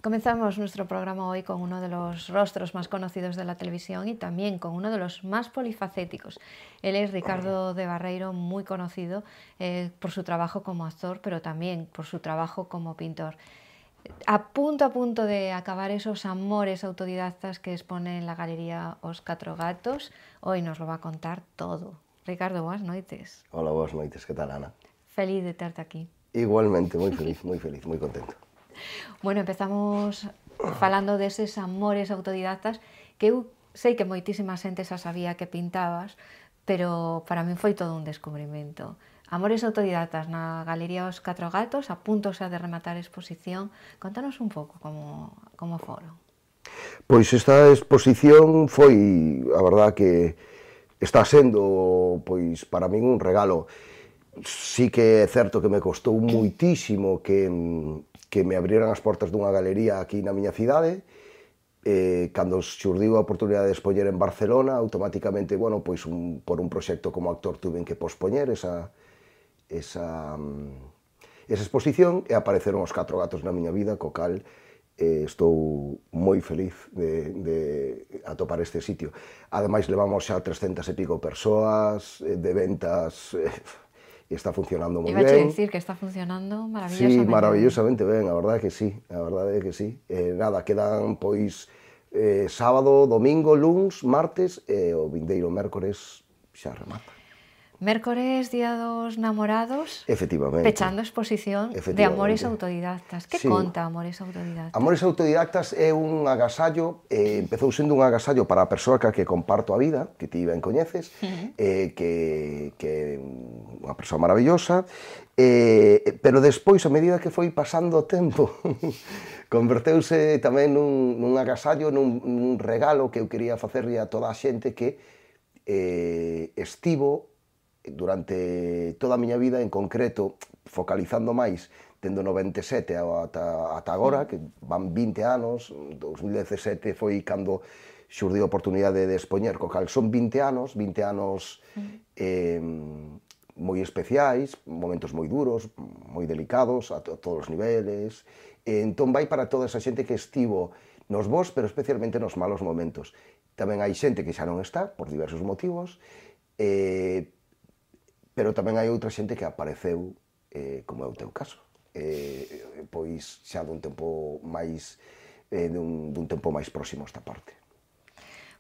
Comenzamos nuestro programa hoy con uno de los rostros más conocidos de la televisión y también con uno de los más polifacéticos. Él es Ricardo de Barreiro, muy conocido por su trabajo como actor, pero también por su trabajo como pintor. A punto de acabar esos amores autodidactas que expone en la galería Os Catro Gatos, hoy nos lo va a contar todo. Ricardo, boas noites. Hola, boas noites, que tal, Ana? Feliz de terte aquí. Igualmente, moi feliz, moi contento. Bueno, empezamos falando deses amores autodidactas que eu sei que moitísima xente xa sabía que pintabas, pero para min foi todo un descubrimento. Amores autodidactas na Galería Os Catro Gatos, a punto xa de rematar a exposición. Contanos un pouco como foron. Pois esta exposición foi, a verdad, que está sendo, pois, para min un regalo. Sí que é certo que me costou moitísimo que me abrieran as portas dunha galería aquí na miña cidade. Cando xurdiu a oportunidade de expoñer en Barcelona, automáticamente, bueno, pois por un proxecto como actor tuve que pospoñer esa exposición e apareceron Os Catro Gatos na miña vida, co cal estou moi feliz de atopar este sitio. Ademais, levamos xa 300 e pico persoas, de ventas, e está funcionando moi ben. Iba a dicir que está funcionando maravillosamente ben. Sí, maravillosamente ben, a verdade é que sí, a verdade é que sí. Nada, quedan, pois, sábado, domingo, luns, martes e o vindeiro mércores xa remata. Mércores, Día dos Namorados, Efectivamente. pechando exposición de Amores Autodidactas. Que conta Amores Autodidactas? Amores Autodidactas é un agasallo, empezou sendo un agasallo para a persoa que comparto a vida, que ti ben coñeces, que é unha persoa maravillosa, pero despois, a medida que foi pasando o tempo, converteuse tamén nun agasallo, nun regalo que eu quería facerlle a toda a xente que estivo durante toda a miña vida, en concreto, focalizando máis, tendo 97 ata agora, que van 20 anos, 2017 foi cando xurdiu a oportunidade de expoñer, co cal son 20 anos moi especiais, momentos moi duros, moi delicados, a todos os niveles, entón vai para toda esa xente que estivo nos bons, pero especialmente nos malos momentos. Tamén hai xente que xa non está, por diversos motivos, pero tamén hai outra xente que apareceu, como é o teu caso, pois xa dun tempo máis próximo a esta parte.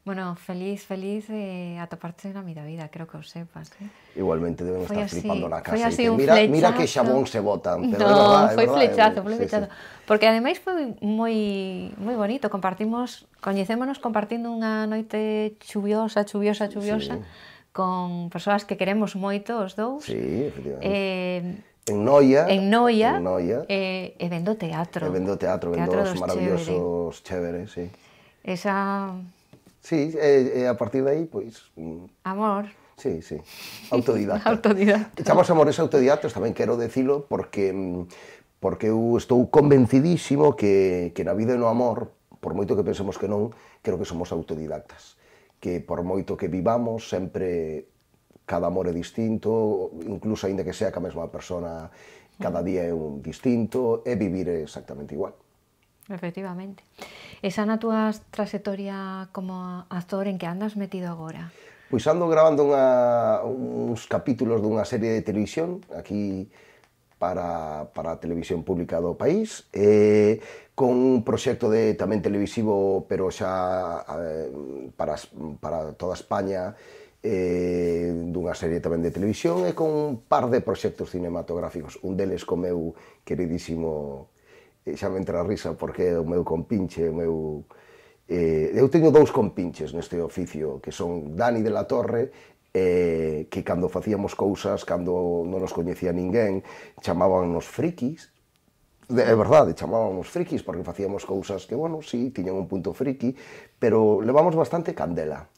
Bueno, feliz de atoparte na miña vida, creo que o sepas. Igualmente deben estar flipando na casa. Foi así un flechazo. Mira que xabón se botan. No, foi flechazo. Porque ademais foi moi bonito, coñecémonos compartindo unha noite chuviosa, con persoas que queremos moito os dous. Sí, efectivamente. En Noia, e vendo teatro. Vendo os maravillosos chéveres, sí. Esa... Sí, e a partir de aí, pois... Amor. Sí, autodidacta. Autodidacta. Chamamos amores autodidactas, tamén quero dicilo, porque eu estou convencidísimo que na vida e no amor, por moito que pensemos que non, creo que somos autodidactas. Que por moito que vivamos, sempre cada amor é distinto, incluso aínda que sea ca mesma persona, cada día é un distinto, e vivir é exactamente igual. Efectivamente. Esa na túa trayectoria como actor, en que andas metido agora? Pois ando gravando uns capítulos dunha serie de televisión, aquí para a televisión pública do país, con un proxecto tamén televisivo, pero xa para toda España, dunha serie tamén de televisión, e con un par de proxectos cinematográficos, un deles co meu queridísimo, xa me entra a risa porque é o meu compinche, eu teño dous compinches neste oficio, que son Dani de la Torre, que cando facíamos cousas, cando non nos coñecía ninguén, chamábanos frikis. É verdade, chamábamos frikis porque facíamos cousas que, bueno, sí, tiñan un punto friki, pero levamos bastante candela.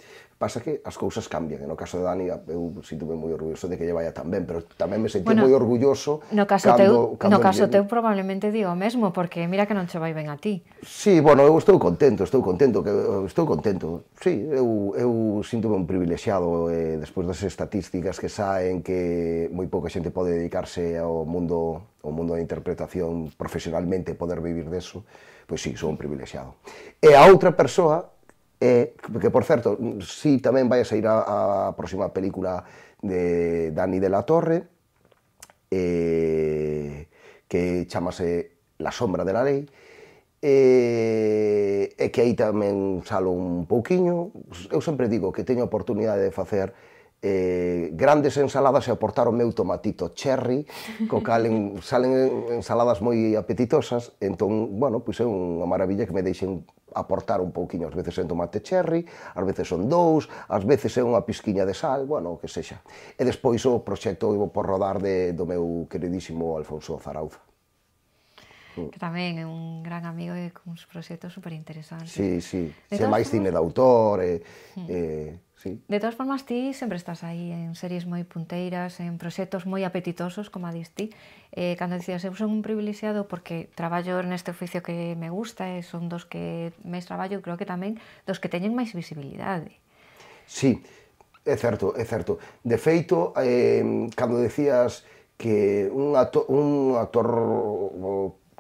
Pasa que as cousas cambian, e no caso de Dani, eu sinto-me moi orgulloso de que lle vaya tan ben, pero tamén me sentí moi orgulloso no caso teu probablemente digo o mesmo, porque mira que non che vai ben a ti. Sí, bueno, eu estou contento, sí, eu sinto-me un privilexiado, despois das estatísticas que saen que moi pouca xente pode dedicarse ao mundo da interpretación profesionalmente, poder vivir deso, pois sí, sou un privilexiado. E a outra persoa, que por certo, sí, tamén vai a sair a próxima película de Dani de la Torre, que chamase La sombra de la ley, e que aí tamén salo un pouquiño. Eu sempre digo que teño a oportunidade de facer grandes ensaladas e aportar o meu tomatito cherry, co cal salen ensaladas moi apetitosas, entón, bueno, pois é unha maravilla que me deixen aportar un pouquiño, ás veces en tomate cherry, ás veces son 2, ás veces é unha pisquiña de sal, bueno, o que sexa. E despois o proxecto por rodar do meu queridísimo Alfonso Zarauza. Que tamén é un gran amigo e con uns proxectos superinteresantes. Sí, sí, se máis cine de autor, sí. De todas formas, ti sempre estás aí en series moi punteiras, en proxectos moi apetitosos, como a dis ti. Cando dicías, eu son un privilexiado porque traballo neste oficio que me gusta e son dos que máis traballo, creo que tamén dos que teñen máis visibilidade. Sí, é certo, é certo. De feito, cando decías que un actor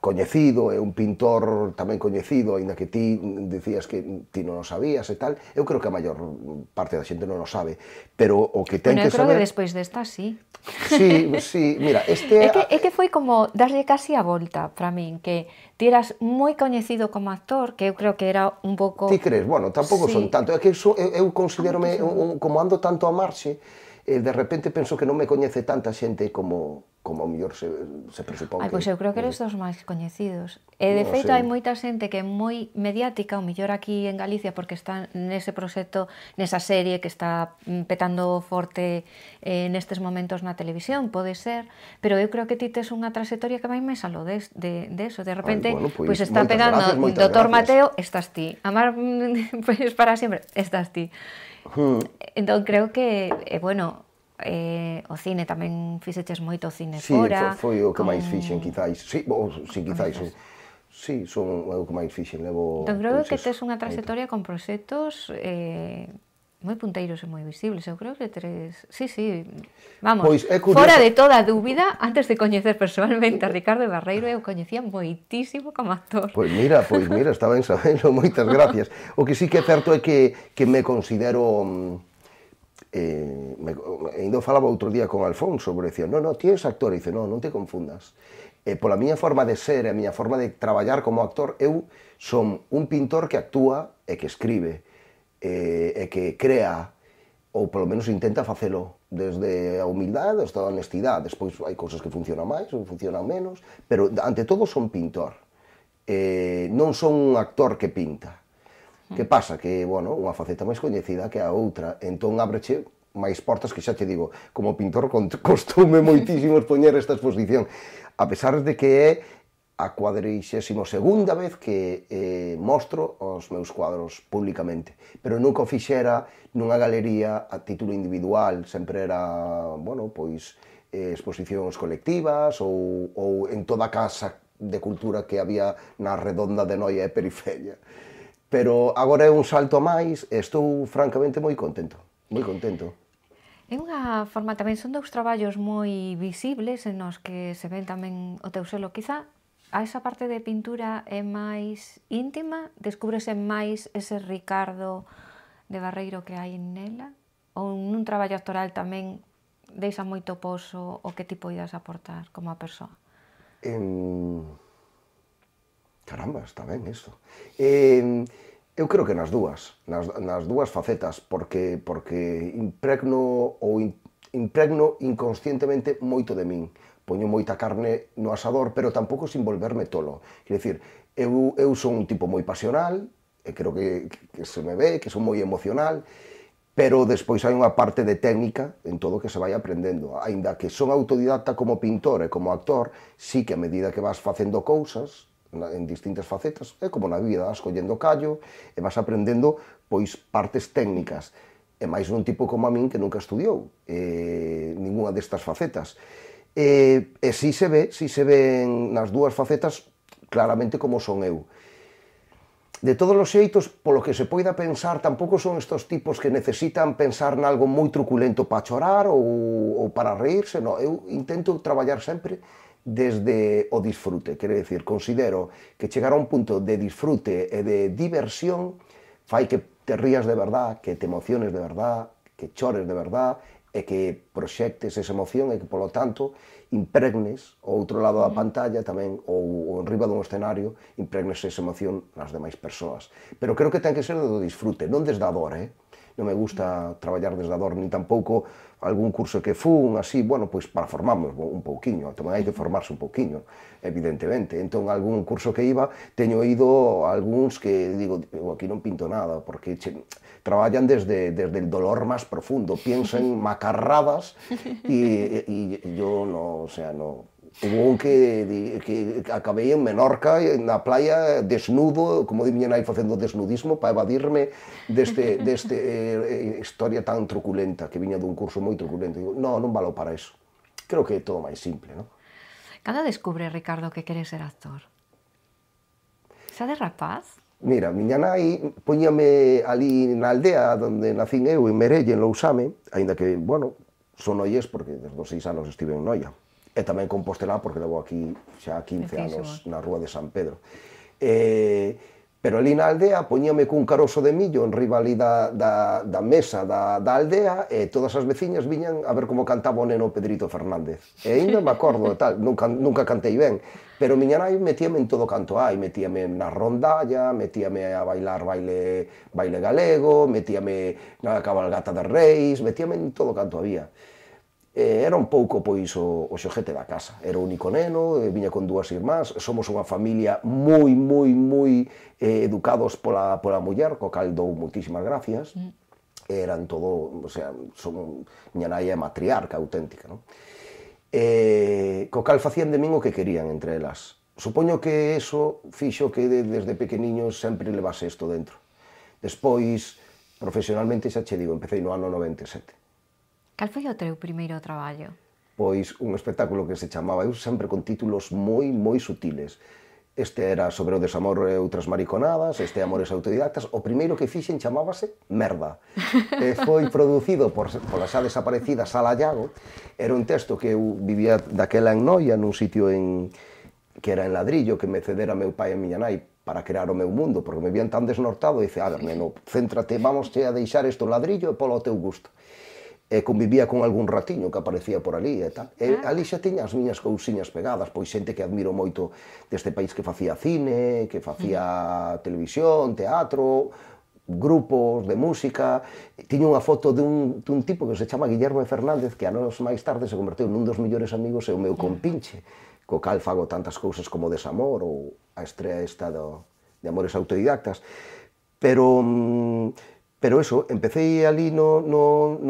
coñecido e un pintor tamén coñecido, aínda que ti decías que ti non o sabías e tal, eu creo que a maior parte da xente non o sabe, pero o que ten que saber... Bueno, eu creo que despois desta, sí. Sí, mira, este... É que foi como darlle casi a volta para min, que ti eras moi coñecido como actor, que eu creo que era un pouco... Ti crees? Bueno, tampouco son tanto, é que eu considerome, como ando tanto a marxe, de repente penso que non me coñece tanta xente como ao mellor se presupón. Pois eu creo que eres dos máis coñecidos. E de feito hai moita xente que é moi mediática, o mellor aquí en Galicia, porque está nese proxecto, nesa serie que está petando forte nestes momentos na televisión, pode ser, pero eu creo que ti tes unha trayectoria que vai máis aló de eso. De repente, pois está pegando Dr. Mateo, estás ti. Amar pois para sempre, estás ti. Entón creo que, bueno, o cine tamén fixeches moito cine fora. Sí, foi o que máis fixen, quizáis. Sí, quizáis. Sí, son o que máis fixen. Entón creo que tes unha trayectoria con proxectos moi punteiros e moi visibles. Eu creo que tres... Sí, vamos, fora de toda dúbida, antes de coñecer personalmente a Ricardo Barreiro, eu coñecía moitísimo como actor. Pois mira, está ben sabendo, moitas gracias. O que sí que é certo é que me considero... ainda falaba outro día con Alfonso, porque decía, non, ti és actor, e dice, non te confundas. Pola miña forma de ser, a miña forma de traballar como actor, eu son un pintor que actúa e que escribe, e que crea, ou polo menos intenta facelo, desde a humildade, desde a honestidade. Despois hai cousas que funcionan máis ou funcionan menos, pero ante todo son pintor, non son un actor que pinta. Que pasa? Que, bueno, unha faceta máis coñecida que a outra, entón ábreche máis portas que xa te digo, como pintor costume moitísimo expoñer esta exposición, a pesar de que é a 42ª vez que mostro os meus cuadros públicamente, pero nunca o fixera nunha galería a título individual, sempre era, bueno, pois, exposicións colectivas ou en toda a casa de cultura que había na redonda de Noia e Periferia. Pero agora é un salto máis e estou francamente moi contento, moi contento. É unha forma tamén, son dous traballos moi visibles en os que se ven tamén o teu selo. Quizá a esa parte de pintura é máis íntima, descúbrese máis ese Ricardo de Barreiro que hai nela? Ou nun traballo actoral tamén deixa moito poso o que ti poidas aportar como a persoa? Caramba, está ben isto. Eu creo que nas dúas facetas, porque impregno inconscientemente moito de min. Poño moita carne no asador, pero tampouco sin volverme tolo. Quer dicir, eu son un tipo moi pasional, e creo que se me ve, que son moi emocional, pero despois hai unha parte de técnica en todo que se vai aprendendo. Aínda que son autodidacta como pintor e como actor, sí que a medida que vas facendo cousas en distintas facetas, é como na vida, vas collendo callo e vas aprendendo pois partes técnicas. e máis nun tipo como a min que nunca estudiou ninguna destas facetas. E si se ven nas dúas facetas claramente como son eu. De todos os xeitos, polo que se poida pensar, tampouco son estos tipos que necesitan pensar nalgo moi truculento para chorar ou para reírse, non, eu intento traballar sempre desde o disfrute, quere dicir, considero que chegar a un punto de disfrute e de diversión fai que te rías de verdad, que te emociones de verdad, que chores de verdad, e que proxectes esa emoción e que, polo tanto, impregnes o outro lado da pantalla tamén, ou enriba dun escenario, impregnes esa emoción nas demais persoas. Pero creo que ten que ser do disfrute, non desde a dor, Non me gusta traballar desde a dor, nin tampouco algún curso que fun, así, bueno, pois para formarnos un pouquiño, tamén hai que formarse un pouquiño, evidentemente. Entón, algún curso que iba, teño ido a algúns que digo, aquí non pinto nada, porque traballan desde el dolor más profundo, pienso en macarradas y yo no, o sea, no. Hubo un que acabei en Menorca, na playa, desnudo, como di miña nai, facendo desnudismo para evadirme deste historia tan truculenta, que viña dun curso moi truculento. Digo, non valo para eso. Creo que é todo máis simple, non? Cando descubre, Ricardo, que quere ser actor? Xa de rapaz? Mira, miña nai poñíame ali na aldea onde nacín eu, en Merelle, en Lousame, aínda que, bueno, son noies porque desde os 6 anos estive en Noia. E tamén Compostelá, porque levo aquí xa 15 anos na rúa de San Pedro. Pero ali na aldea poñíame cun caroso de millo en riba ali da mesa da aldea, e todas as veciñas viñan a ver como cantaba o neno Pedrito Fernández. E ainda me acordo de tal, nunca cantei ben, pero miña nai metíame en todo canto hai, metíame na rondalla, metíame a bailar baile galego, metíame na cabalgata de Reis, metíame en todo canto había. Era un pouco, pois, o xoguete da casa. Era o único neno, viña con dúas irmás, somos unha familia moi educados pola muller, co cal dou moitísimas gracias. Eran todo, o sea, miña nai é matriarca auténtica, non? Co cal facían de min o que querían entre elas. Supoño que eso fixo que desde pequeniños sempre levase isto dentro. Despois, profesionalmente, xa che digo, empecé no ano 97. Cal foi o teu primeiro traballo? Pois un espectáculo que se chamaba, eu sempre con títulos moi sutiles. Este era sobre o desamor e outras mariconadas, este Amores autodidactas. O primeiro que fixen chamábase Merda. Foi producido pola xa desaparecida Sala Llago. Era un texto que eu vivía daquela en Noia, nun sitio que era en ladrillo, que me cedera meu pai e miña nai para crear o meu mundo, porque me vían tan desnortado, e dice, a ver, neno, céntrate, vamos a deixar isto en ladrillo e polo teu gusto. E convivía con algún ratiño que aparecía por ali e tal. E ali xa tiña as miñas cousiñas pegadas, pois xente que admiro moito deste país que facía cine, que facía televisión, teatro, grupos de música. Tiña unha foto dun tipo que se chama Guillermo Fernández, que anos máis tarde se converteu nun dos mellores amigos e o meu compinche, co cal fago tantas cousas como Desamor ou a estrea esta de Amores autodidactas. Pero eso, empecé ali no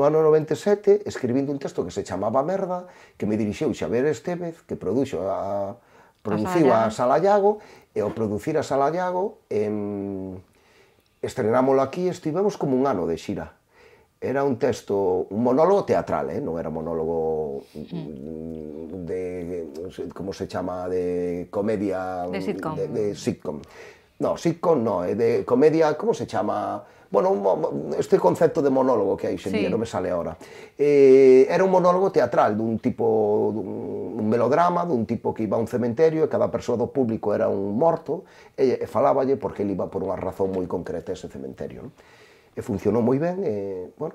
ano 97 escribindo un texto que se chamaba Merda, que me dirixiu Xavier Estévez, que produciu a Sala Llago, e ao producir a Sala Llago, estrenámoslo aquí e estivemos como un ano de xira. Era un texto, un monólogo teatral, non era monólogo de, como se chama, de comedia... De sitcom. De sitcom. No, sitcom no, de comedia, como se chama? Bueno, este concepto de monólogo que hai hoxe en día, non me sale ahora. Era un monólogo teatral, dun tipo, un melodrama, dun tipo que iba a un cementerio e cada persoa do público era un morto e faláballe porque ele iba por unha razón moi concreta a ese cementerio. E funcionou moi ben, e, bueno...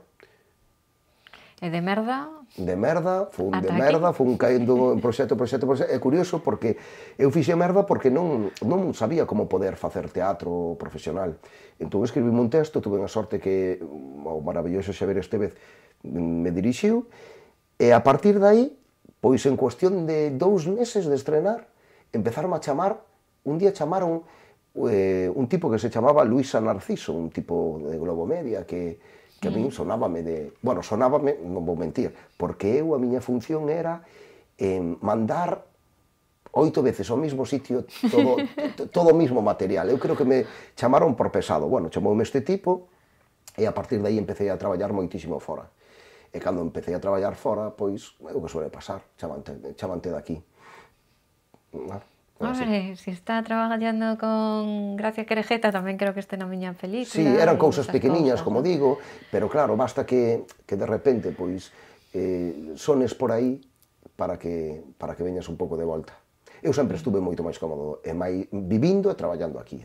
E de merda? De merda, fun caendo en proxecto. É curioso porque eu fixe merda porque non sabía como poder facer teatro profesional. Entón escribime un texto, tuve unha sorte que o maravilloso Xavier Estévez me dirixiu, e a partir de aí, pois en cuestión de 2 meses de estrenar, empezaron a chamar, un día chamaron un tipo que se chamaba Luisa Narciso, un tipo de Globo Media, que a min sonábame de... Bueno, sonábame, non vou mentir, porque a miña función era mandar 8 veces ao mesmo sitio todo o mesmo material. Eu creo que me chamaron por pesado. Bueno, chamoume este tipo, E a partir de aí empecé a traballar moitísimo fora. E cando empecé a traballar fora, pois, é o que suele pasar, chamante daqui. Hombre, se está traballando con Gracia Querejeta, tamén creo que este na miña película. Sí, eran cousas pequeniñas, como digo, pero claro, basta que de repente, pois, sones por aí para que veñas un pouco de volta. Eu sempre estuve moito máis cómodo, vivindo e traballando aquí.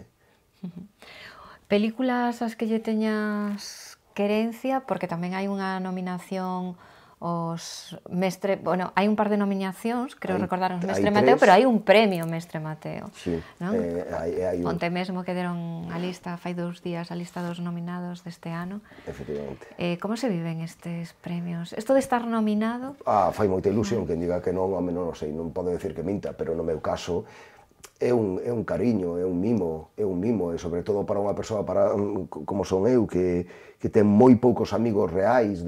Películas as que lle teñas querencia, porque tamén hai unha nominación os Mestre... Bueno, hai un par de nominacións, creo recordar os Mestre Mateo, pero hai un premio Mestre Mateo. Sí, hai un... Onte mesmo que deron a lista, fai 2 días, a lista dos nominados deste ano. Efectivamente. Como se viven estes premios? Isto de estar nominado... Fai moita ilusión, quen diga que non, home, non sei, non podo decir que minta, pero no meu caso é un cariño, é un mimo, e sobre todo para unha persoa como son eu, que ten moi poucos amigos reais,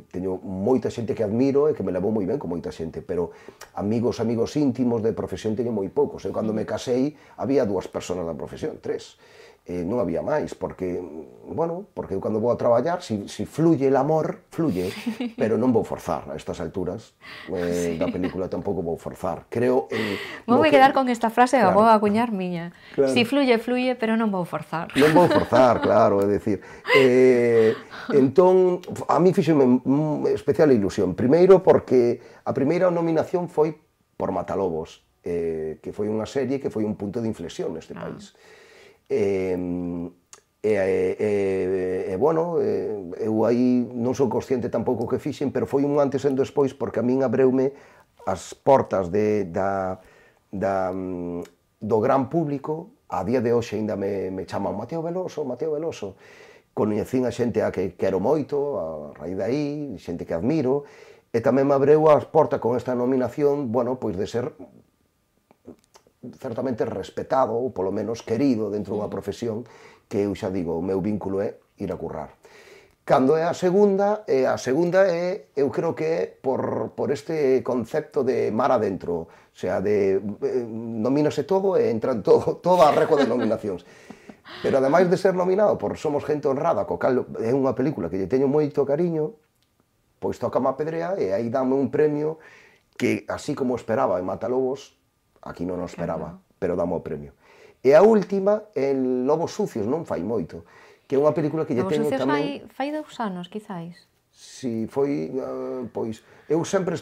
teño moita xente que admiro e que me levou moi ben con moita xente, pero amigos íntimos de profesión teño moi poucos. Eu cando me casei había 2 persoas na profesión, 3. Non había máis, porque, bueno, porque eu cando vou a traballar, si fluye el amor, fluye, pero non vou forzar a estas alturas da película, tampouco vou forzar. Creo vou quedar con esta frase, claro, vou acuñar miña. Claro. Si fluye, fluye, pero non vou forzar. Non vou forzar, claro, é dicir. Entón, a mí fíxome especial ilusión. Primeiro, porque a primeira nominación foi por Matalobos, que foi unha serie que foi un punto de inflexión neste país. Bueno, eu aí non sou consciente tampouco que fixen, pero foi un antes e un despois, porque a min abreume as portas do gran público. A día de hoxe ainda me chaman Mateo Veloso, coñecín a xente a que quero moito, a raíz de aí, xente que admiro, e tamén me abreu as portas con esta nominación, bueno, pois de ser certamente respetado, ou polo menos querido dentro dunha profesión que eu xa digo, o meu vínculo é ir a currar. Cando é a segunda é, eu creo que é por este concepto de mar adentro, o sea, nomínase todo e entran toda a recua de nominacións. Pero ademais de ser nominado por Somos Gente Honrada, co cal é unha película que lle teño moito cariño, pois toca a pedrea e aí dame un premio que, así como esperaba en Matalobos, aquí non o esperaba, pero dame o premio. E a última, en Lobos Sucios, non fai moito, que é unha película que lle teño tamén... Fai 2 anos, quizáis? Si, foi, pois, eu sempre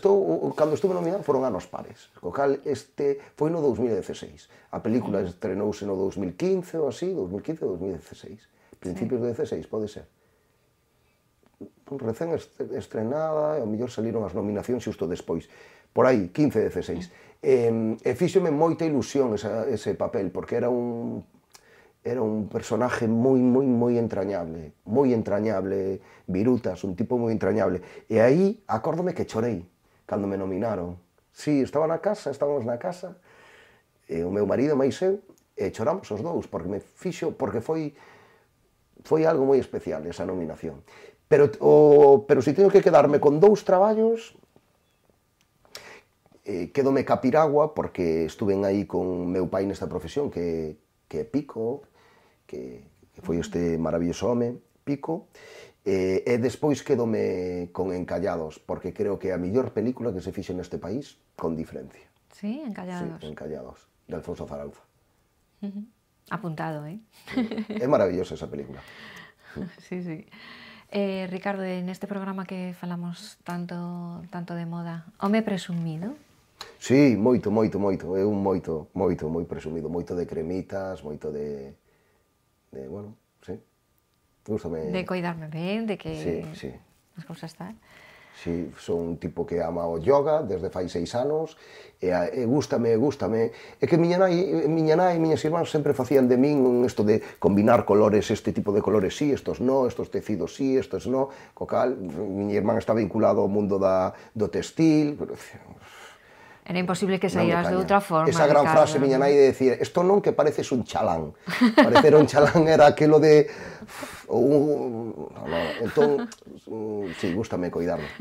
cando estuve nominado foron anos pares, co cal este foi no 2016. A película estrenouse no 2015 ou así, 2015 ou 2016. Principios do 16, pode ser. Recén estrenada, e ao mellor saliron as nominacións xusto despois. Por aí, 15, 16. E fíxome moita ilusión ese papel, porque era un personaje moi entrañable, Virutas, un tipo moi entrañable. E aí, acórdome que chorei cando me nominaron. Si, estábamos na casa, e o meu marido máis eu, e choramos os dous, porque foi algo moi especial esa nominación. Pero se teño que quedarme con 2 traballos, quedome Capiragua, porque estuven aí con meu pai nesta profesión, que é Pico, que foi este maravilloso home, Pico, e despois quedome con Encallados, porque creo que é a mellor película que se fixo neste país, con diferencia. Sí, Encallados. Sí, Encallados, de Alfonso Zaranza. Apuntado, É maravillosa esa película. Sí. Ricardo, neste programa que falamos tanto de moda, home presumido? Sí, moito, é un moi presumido, moito de cremitas, moito de bueno, sí, gústame... De coidarme ben, de que... Sí. As cousas tal. Sí, son un tipo que ama o yoga desde fai 6 anos, e gústame. É que miña nai e miñas irmáns sempre facían de min isto de combinar colores, este tipo de colores sí, estos no, estos tecidos sí, estos no, co cal, miña irmán está vinculado ao mundo do textil... Era imposible que saíras de outra forma. Esa gran frase miña nai de decir, isto non que pareces un chalán. Parecer un chalán era aquilo de... Entón, sí, gústame coidarme.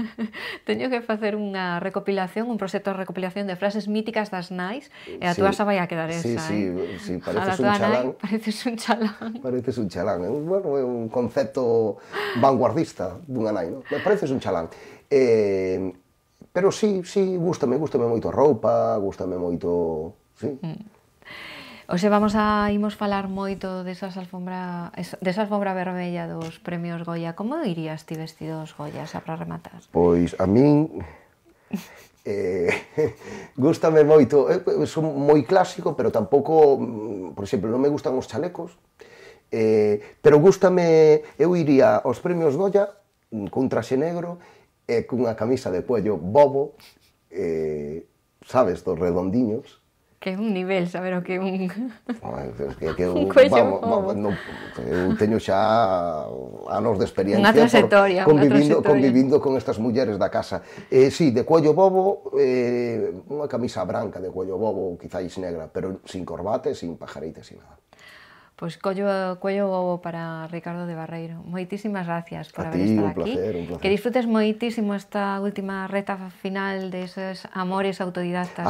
Teño que facer unha recopilación, un proxecto de recopilación de frases míticas das nais, e a túa xa vai a quedar esa, sí, pareces a un tua chalán. nai pareces un chalán. Pareces un chalán, bueno, é un concepto vanguardista dunha nai, non? Pareces un chalán. Pero sí, gústame moito a roupa, gústame moito, sí. Hoxe imos falar moito desa alfombra vermella dos premios Goya. Como irías ti vestido dos Goya, xa para rematar? Pois a min gústame moito, son moi clásico, pero tampouco, por exemplo, non me gustan os chalecos, pero gústame, eu iría aos premios Goya cun traxe negro e cunha camisa de cuello bobo, sabes, dos redondiños. Que é un nivel saber o que é un... un cuello bobo. Eu teño xa anos de experiencia unha trayectoria, convivindo con estas mulleres da casa. Sí, de cuello bobo, unha camisa branca de cuello bobo, quizáis negra, pero sin corbate, sin pajarite, sin nada. Pois cuello bobo para Ricardo de Barreiro. Moitísimas gracias por haber A estado ti, un placer. Que disfrutes moitísimo esta última reta final deses amores autodidactas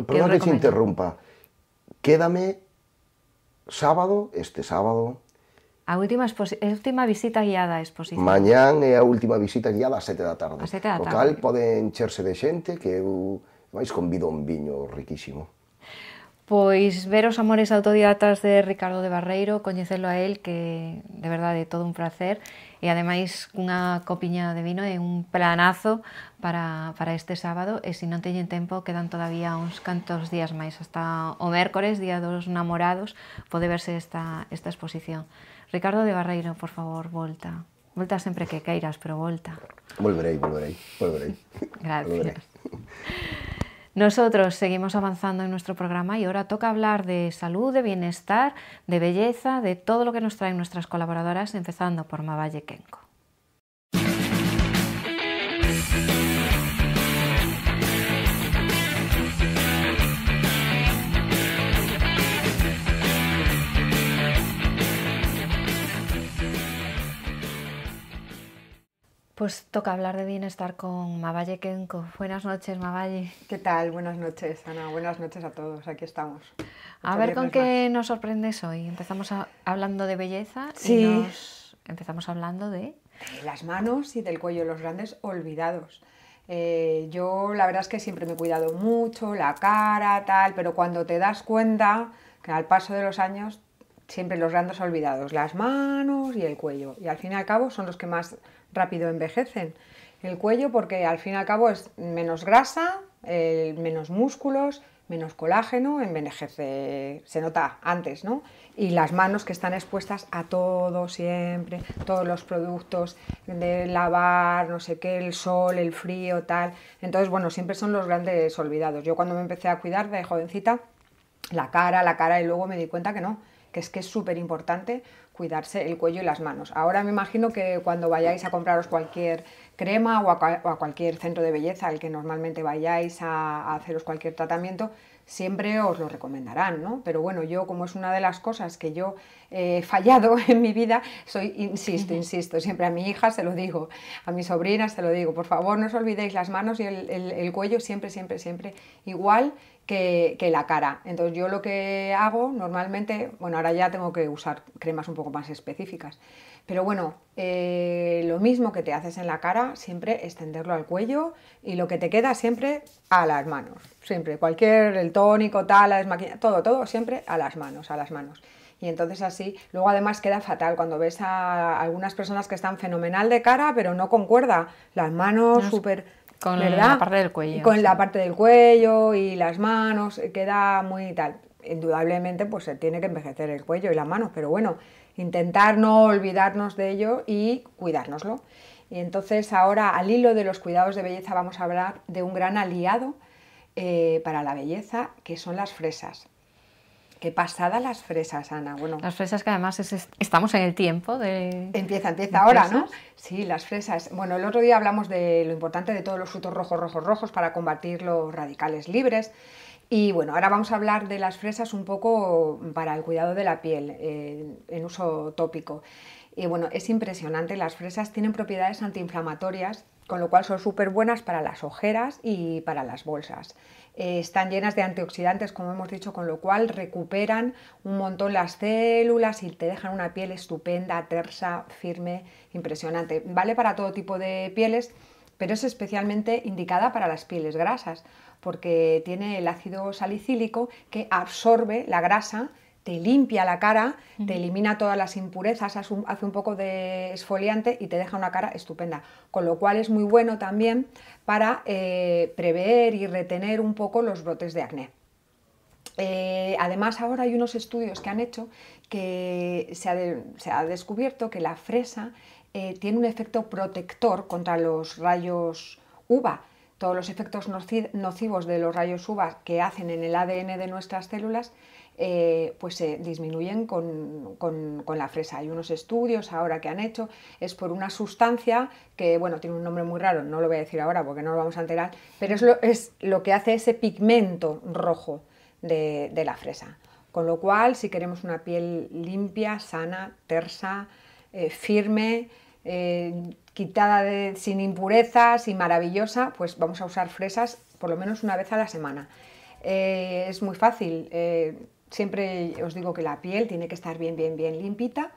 perdón que te interrumpa. Quédame este sábado. A última visita guiada a exposición. Mañán é a última visita guiada ás 7 da tarde. Ás 7 da tarde. O cal pode encherse de xente que eu máis convido un viño riquísimo. Pois ver os amores autodidactas de Ricardo de Barreiro, coñecelo a él, que de verdade é todo un placer, e ademais unha copiña de vino é un planazo para este sábado, e se non teñen tempo quedan todavía uns cantos días máis, hasta o mércores, Día dos Namorados, pode verse esta exposición. Ricardo de Barreiro, por favor, volta. Volta sempre que queiras, pero volta. Volverei. Gracias. Volverei. Nosotros seguimos avanzando en nuestro programa y ahora toca hablar de salud, de bienestar, de belleza, de todo lo que nos traen nuestras colaboradoras, empezando por Mavalle Kenko. Pues toca hablar de bienestar con Mavalle Kenko. Buenas noches, Mavalle. ¿Qué tal? Buenas noches, Ana. Buenas noches a todos. Aquí estamos. A ver con qué nos sorprendes hoy. Empezamos hablando de belleza sí. y empezamos hablando de las manos y del cuello, los grandes olvidados. Yo la verdad es que siempre me he cuidado mucho, la cara, tal, pero cuando te das cuenta que al paso de los años siempre los grandes olvidados, las manos y el cuello. Y al fin y al cabo son los que más rápido envejecen. El cuello porque al fin y al cabo es menos grasa, menos músculos, menos colágeno, envejece, se nota antes, ¿no? Y las manos que están expuestas a todo siempre, todos los productos de lavar, no sé qué, el sol, el frío, tal. Entonces, bueno, siempre son los grandes olvidados. Yo cuando me empecé a cuidar de jovencita, la cara, y luego me di cuenta que no, que es súper importante cuidarse el cuello y las manos. Ahora me imagino que cuando vayáis a compraros cualquier crema o a cualquier centro de belleza al que normalmente vayáis a haceros cualquier tratamiento, siempre os lo recomendarán, ¿no? Pero bueno, yo como es una de las cosas que yo he fallado en mi vida, insisto, siempre a mi hija se lo digo, a mis sobrinas se lo digo, por favor no os olvidéis las manos y el cuello siempre igual que la cara. Entonces yo lo que hago normalmente, bueno, ahora ya tengo que usar cremas un poco más específicas, pero bueno, lo mismo que te haces en la cara, siempre extenderlo al cuello y lo que te queda siempre a las manos, siempre, el tónico, tal, la desmaquillada, todo siempre a las manos. Y entonces así, luego además queda fatal cuando ves a algunas personas que están fenomenal de cara, pero no concuerda, las manos súper... Con ¿verdad? La parte del cuello. Con la parte del cuello y las manos, queda muy tal. Indudablemente pues se tiene que envejecer el cuello y las manos, pero bueno, intentar no olvidarnos de ello y cuidárnoslo. Y entonces ahora, al hilo de los cuidados de belleza, vamos a hablar de un gran aliado para la belleza, que son las fresas. Qué pasada las fresas, Ana. Bueno, las fresas que además estamos en el tiempo de... Empieza ahora, ¿no? Sí, las fresas. Bueno, el otro día hablamos de lo importante de todos los frutos rojos para combatir los radicales libres. Y bueno, ahora vamos a hablar de las fresas un poco para el cuidado de la piel, en uso tópico. Y bueno, es impresionante, las fresas tienen propiedades antiinflamatorias, con lo cual son súper buenas para las ojeras y para las bolsas. Están llenas de antioxidantes, como hemos dicho, con lo cual recuperan un montón las células y te dejan una piel estupenda, tersa, firme, impresionante. Vale para todo tipo de pieles, pero es especialmente indicada para las pieles grasas, porque tiene el ácido salicílico que absorbe la grasa, te limpia la cara, te elimina todas las impurezas, hace un poco de exfoliante y te deja una cara estupenda. Con lo cual es muy bueno también para prever y retener un poco los brotes de acné. Además, ahora hay unos estudios que han hecho que se ha descubierto que la fresa tiene un efecto protector contra los rayos UVA. Todos los efectos nocivos de los rayos UVA que hacen en el ADN de nuestras células pues se disminuyen con la fresa. Hay unos estudios ahora que han hecho, es por una sustancia que, bueno, tiene un nombre muy raro, no lo voy a decir ahora porque no lo vamos a enterar, pero es lo que hace ese pigmento rojo de la fresa. Con lo cual, si queremos una piel limpia, sana, tersa, firme, quitada sin impurezas y maravillosa, pues vamos a usar fresas por lo menos una vez a la semana. Es muy fácil. Siempre os digo que la piel tiene que estar bien limpita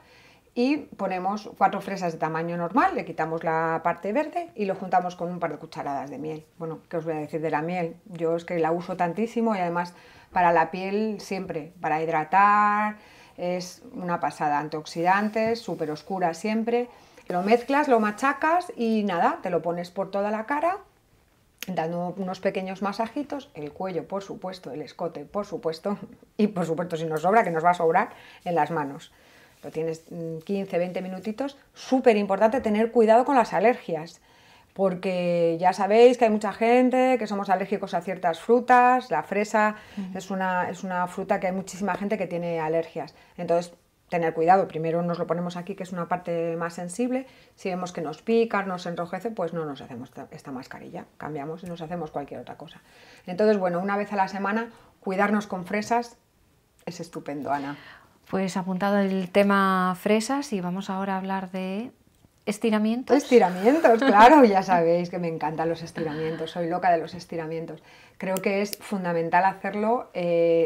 y ponemos 4 fresas de tamaño normal, le quitamos la parte verde y lo juntamos con un par de cucharadas de miel. Bueno, ¿qué os voy a decir de la miel? Yo es que la uso tantísimo y además para la piel siempre, para hidratar, es una pasada, antioxidantes, súper oscura siempre. Lo mezclas, lo machacas y nada, te lo pones por toda la cara, dando unos pequeños masajitos, el cuello por supuesto, el escote por supuesto y por supuesto si nos sobra, que nos va a sobrar, en las manos. Lo tienes 15-20 minutitos. Súper importante tener cuidado con las alergias, porque ya sabéis que hay mucha gente que somos alérgicos a ciertas frutas. La fresa es una fruta que hay muchísima gente que tiene alergias, entonces tener cuidado. Primero nos lo ponemos aquí, que es una parte más sensible. Si vemos que nos pica, nos enrojece, pues no nos hacemos esta mascarilla, cambiamos y nos hacemos cualquier otra cosa. Entonces, bueno, una vez a la semana, cuidarnos con fresas es estupendo, Ana. Pues apuntado el tema fresas y vamos ahora a hablar de estiramientos. Estiramientos, claro, ya sabéis que me encantan los estiramientos, soy loca de los estiramientos. Creo que es fundamental hacerlo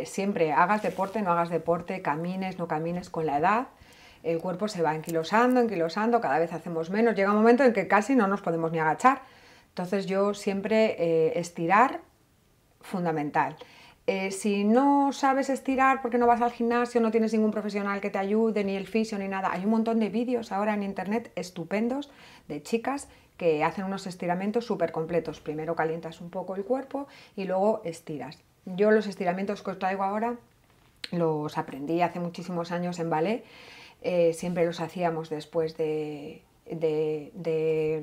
siempre, hagas deporte, no hagas deporte, camines, no camines, con la edad. El cuerpo se va enquilosando, cada vez hacemos menos, llega un momento en que casi no nos podemos ni agachar. Entonces yo siempre estirar, fundamental. Si no sabes estirar porque no vas al gimnasio, no tienes ningún profesional que te ayude, ni el fisio ni nada, hay un montón de vídeos ahora en internet estupendos de chicas que hacen unos estiramientos súper completos. Primero calientas un poco el cuerpo y luego estiras. Yo los estiramientos que os traigo ahora los aprendí hace muchísimos años en ballet. Siempre los hacíamos después de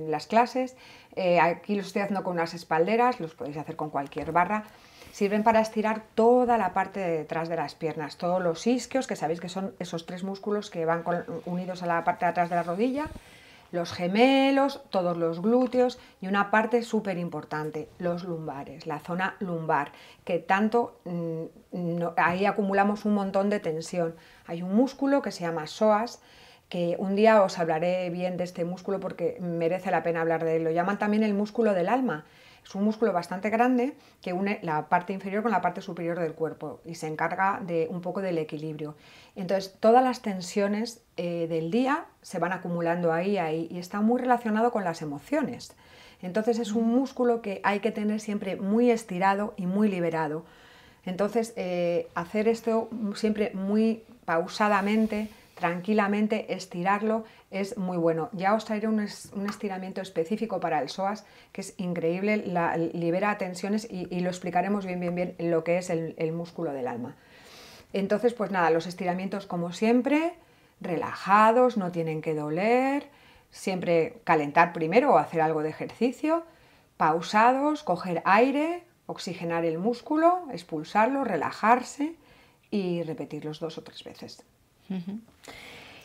las clases. Aquí los estoy haciendo con unas espalderas, los podéis hacer con cualquier barra. Sirven para estirar toda la parte de detrás de las piernas, todos los isquios, que sabéis que son esos 3 músculos que van unidos a la parte de atrás de la rodilla, los gemelos, todos los glúteos y una parte súper importante, los lumbares, la zona lumbar, que tanto ahí acumulamos un montón de tensión. Hay un músculo que se llama psoas, que un día os hablaré bien de este músculo porque merece la pena hablar de él. Lo llaman también el músculo del alma. Es un músculo bastante grande que une la parte inferior con la parte superior del cuerpo y se encarga de un poco del equilibrio. Entonces, todas las tensiones del día se van acumulando ahí y está muy relacionado con las emociones. Entonces, es un músculo que hay que tener siempre muy estirado y muy liberado. Entonces, hacer esto siempre muy pausadamente, tranquilamente, estirarlo es muy bueno. Ya os traeré un estiramiento específico para el psoas que es increíble, libera tensiones y lo explicaremos bien lo que es el músculo del alma. Entonces, pues nada, los estiramientos como siempre, relajados, no tienen que doler, siempre calentar primero o hacer algo de ejercicio, pausados, coger aire, oxigenar el músculo, expulsarlo, relajarse y repetirlos 2 o 3 veces.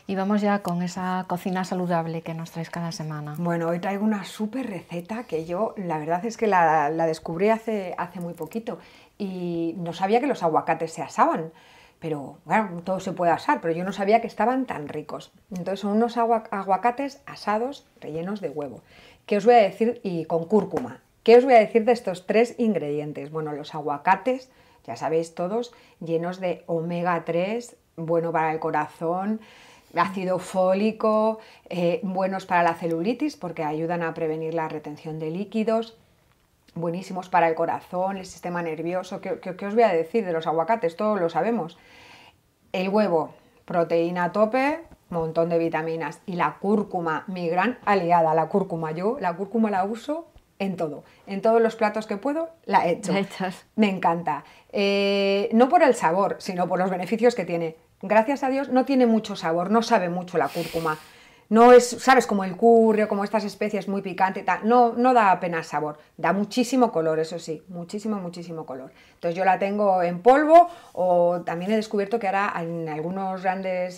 Y vamos ya con esa cocina saludable que nos traes cada semana. Bueno, hoy traigo una súper receta que yo, la verdad es que la descubrí hace muy poquito y no sabía que los aguacates se asaban. pero bueno, todo se puede asar, pero yo no sabía que estaban tan ricos. Entonces son unos aguacates asados rellenos de huevo. ¿Qué os voy a decir? Y con cúrcuma. ¿Qué os voy a decir de estos 3 ingredientes? Bueno, los aguacates, ya sabéis todos, llenos de omega 3, bueno para el corazón, ácido fólico, buenos para la celulitis porque ayudan a prevenir la retención de líquidos, buenísimos para el corazón, el sistema nervioso. ¿Qué os voy a decir de los aguacates? Todos lo sabemos. El huevo, proteína a tope, montón de vitaminas. Y la cúrcuma, mi gran aliada, la cúrcuma. Yo la cúrcuma la uso en todo. En todos los platos que puedo, la echo. Me encanta. No por el sabor, sino por los beneficios que tiene. Gracias a Dios no tiene mucho sabor, no sabe mucho la cúrcuma. No es, ¿sabes? Como el curry o como estas especies muy picantes y tal. No da apenas sabor. Da muchísimo color, eso sí. Muchísimo, muchísimo color. Entonces yo la tengo en polvo o también he descubierto que ahora en algunos grandes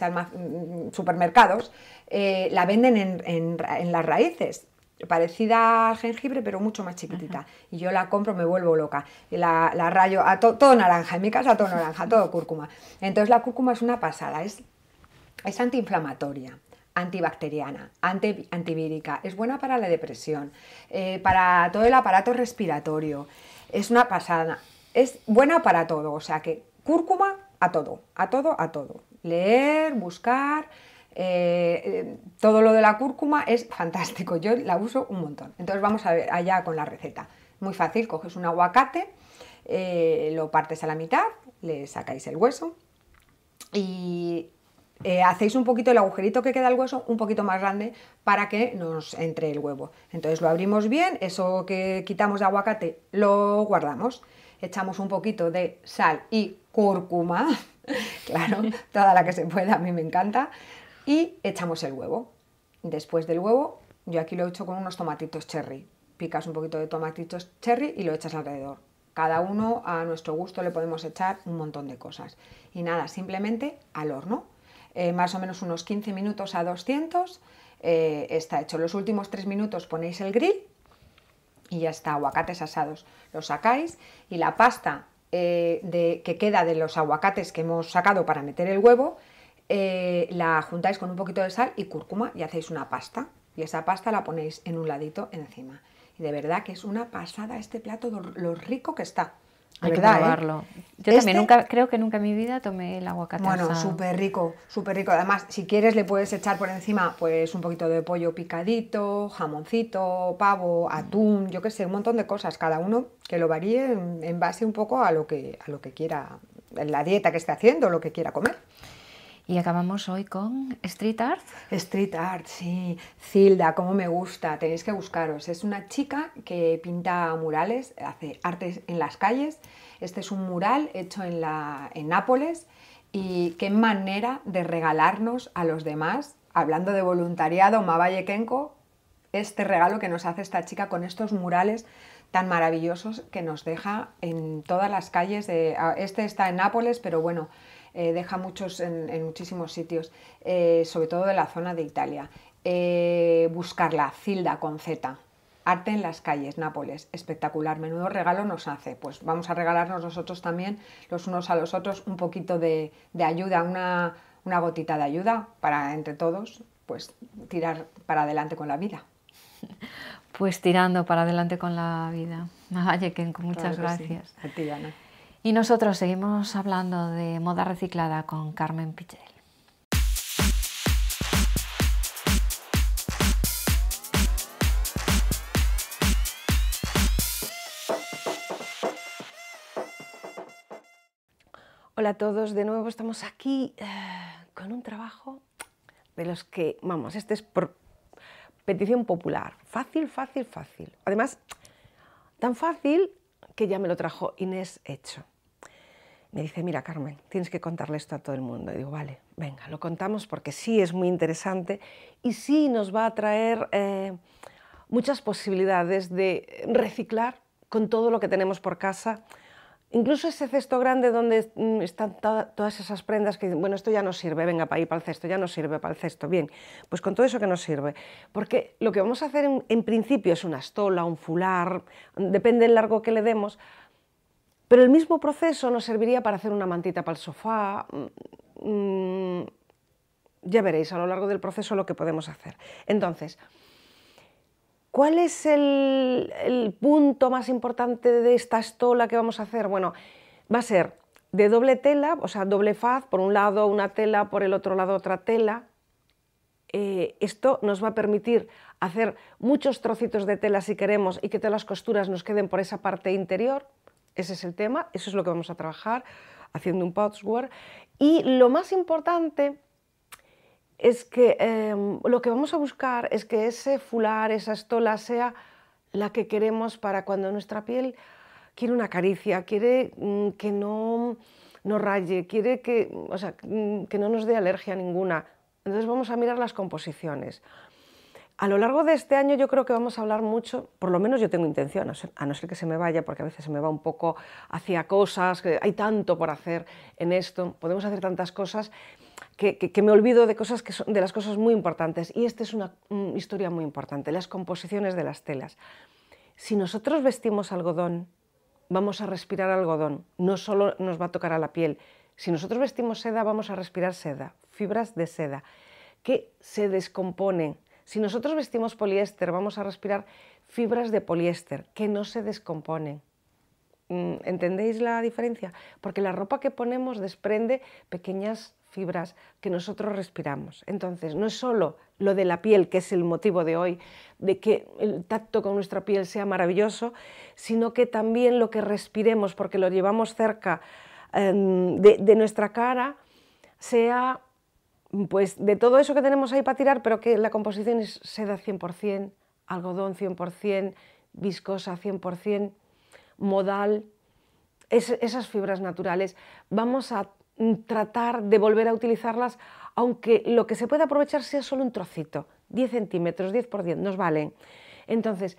supermercados la venden en las raíces. Parecida al jengibre, pero mucho más chiquitita. Y yo la compro, me vuelvo loca. Y la rayo a todo naranja. En mi casa todo naranja, todo cúrcuma. Entonces la cúrcuma es una pasada. Es antiinflamatoria, antibacteriana, antivírica, es buena para la depresión, para todo el aparato respiratorio, es una pasada, es buena para todo, o sea que cúrcuma a todo, a todo, a todo. Leer, buscar, todo lo de la cúrcuma es fantástico, yo la uso un montón. Entonces vamos a ver allá con la receta, muy fácil, coges un aguacate, lo partes a la mitad, le sacáis el hueso y hacéis un poquito el agujerito que queda el hueso un poquito más grande para que nos entre el huevo. Entonces lo abrimos bien, eso que quitamos de aguacate lo guardamos, echamos un poquito de sal y cúrcuma, claro, toda la que se pueda, a mí me encanta, y echamos el huevo. Después del huevo, yo aquí lo he hecho con unos tomatitos cherry, picas un poquito de tomatitos cherry y lo echas alrededor. Cada uno a nuestro gusto le podemos echar un montón de cosas. Y nada, simplemente al horno. Más o menos unos 15 minutos a 200, está hecho. Los últimos 3 minutos ponéis el grill y ya está, aguacates asados. Los sacáis y la pasta que queda de los aguacates que hemos sacado para meter el huevo, la juntáis con un poquito de sal y cúrcuma y hacéis una pasta. Y esa pasta la ponéis en un ladito encima. Y de verdad que es una pasada este plato, lo rico que está. Hay que ¿verdad, probarlo. Yo también creo que nunca en mi vida tomé el aguacate asado. Bueno, súper rico, súper rico. Además, si quieres le puedes echar por encima pues un poquito de pollo picadito, jamoncito, pavo, atún, yo qué sé, un montón de cosas. Cada uno que lo varíe en base un poco a lo que quiera, en la dieta que esté haciendo, lo que quiera comer. Y acabamos hoy con Street Art. Street Art, sí. Zilda, cómo me gusta, tenéis que buscaros. Es una chica que pinta murales, hace arte en las calles. Este es un mural hecho en Nápoles y qué manera de regalarnos a los demás, hablando de voluntariado, Mabaye Kenko, este regalo que nos hace esta chica con estos murales tan maravillosos que nos deja en todas las calles. Este está en Nápoles, pero bueno, deja muchos en muchísimos sitios, sobre todo de la zona de Italia. Buscarla, Zilda con Z, arte en las calles, Nápoles, espectacular, menudo regalo nos hace. Pues vamos a regalarnos nosotros también, los unos a los otros, un poquito de ayuda, una gotita de ayuda para entre todos, pues tirar para adelante con la vida. Pues tirando para adelante con la vida. Mabaye Kenko, muchas gracias. Sí. A ti, Ana. Y nosotros seguimos hablando de moda reciclada con Carmen Pichel. Hola a todos, de nuevo estamos aquí con un trabajo de los que, vamos, este es por petición popular, fácil, fácil, fácil. Además, tan fácil que ya me lo trajo Inés hecho. Me dice, mira Carmen, tienes que contarle esto a todo el mundo. Y digo, vale, venga, lo contamos porque sí es muy interesante y sí nos va a traer muchas posibilidades de reciclar con todo lo que tenemos por casa. Incluso ese cesto grande donde están todas esas prendas que, bueno, esto ya no sirve, venga, para ir para el cesto, ya no sirve para el cesto, bien, pues con todo eso que nos sirve. Porque lo que vamos a hacer en principio es una estola, un fular, depende del largo que le demos, Pero el mismo proceso nos serviría para hacer una mantita para el sofá. Ya veréis a lo largo del proceso lo que podemos hacer. Entonces, ¿cuál es el punto más importante de esta estola que vamos a hacer? Bueno, va a ser de doble tela, o sea, doble faz, por un lado una tela, por el otro lado otra tela. Esto nos va a permitir hacer muchos trocitos de tela si queremos y que todas las costuras nos queden por esa parte interior. Ese es el tema, eso es lo que vamos a trabajar haciendo un patchwork. Y lo más importante es que lo que vamos a buscar es que ese fular, esa estola sea la que queremos para cuando nuestra piel quiere una caricia, quiere que no raye, quiere que no nos dé alergia ninguna. Entonces vamos a mirar las composiciones. A lo largo de este año yo creo que vamos a hablar mucho, por lo menos yo tengo intención, a no ser que se me vaya, porque a veces se me va un poco hacia cosas, que hay tanto por hacer en esto, podemos hacer tantas cosas que me olvido de cosas que son de las cosas muy importantes. Y esta es una historia muy importante, las composiciones de las telas. Si nosotros vestimos algodón, vamos a respirar algodón, no solo nos va a tocar a la piel. Si nosotros vestimos seda, vamos a respirar seda, fibras de seda, que se descomponen. Si nosotros vestimos poliéster, vamos a respirar fibras de poliéster, que no se descomponen. ¿Entendéis la diferencia? Porque la ropa que ponemos desprende pequeñas fibras que nosotros respiramos. Entonces, no es solo lo de la piel, que es el motivo de hoy, de que el tacto con nuestra piel sea maravilloso, sino que también lo que respiremos, porque lo llevamos cerca de nuestra cara, sea pues de todo eso que tenemos ahí para tirar, pero que la composición es seda 100%, algodón 100%, viscosa 100%, modal, esas fibras naturales. Vamos a tratar de volver a utilizarlas, aunque lo que se pueda aprovechar sea solo un trocito, 10 centímetros, 10 por 10, nos valen. Entonces,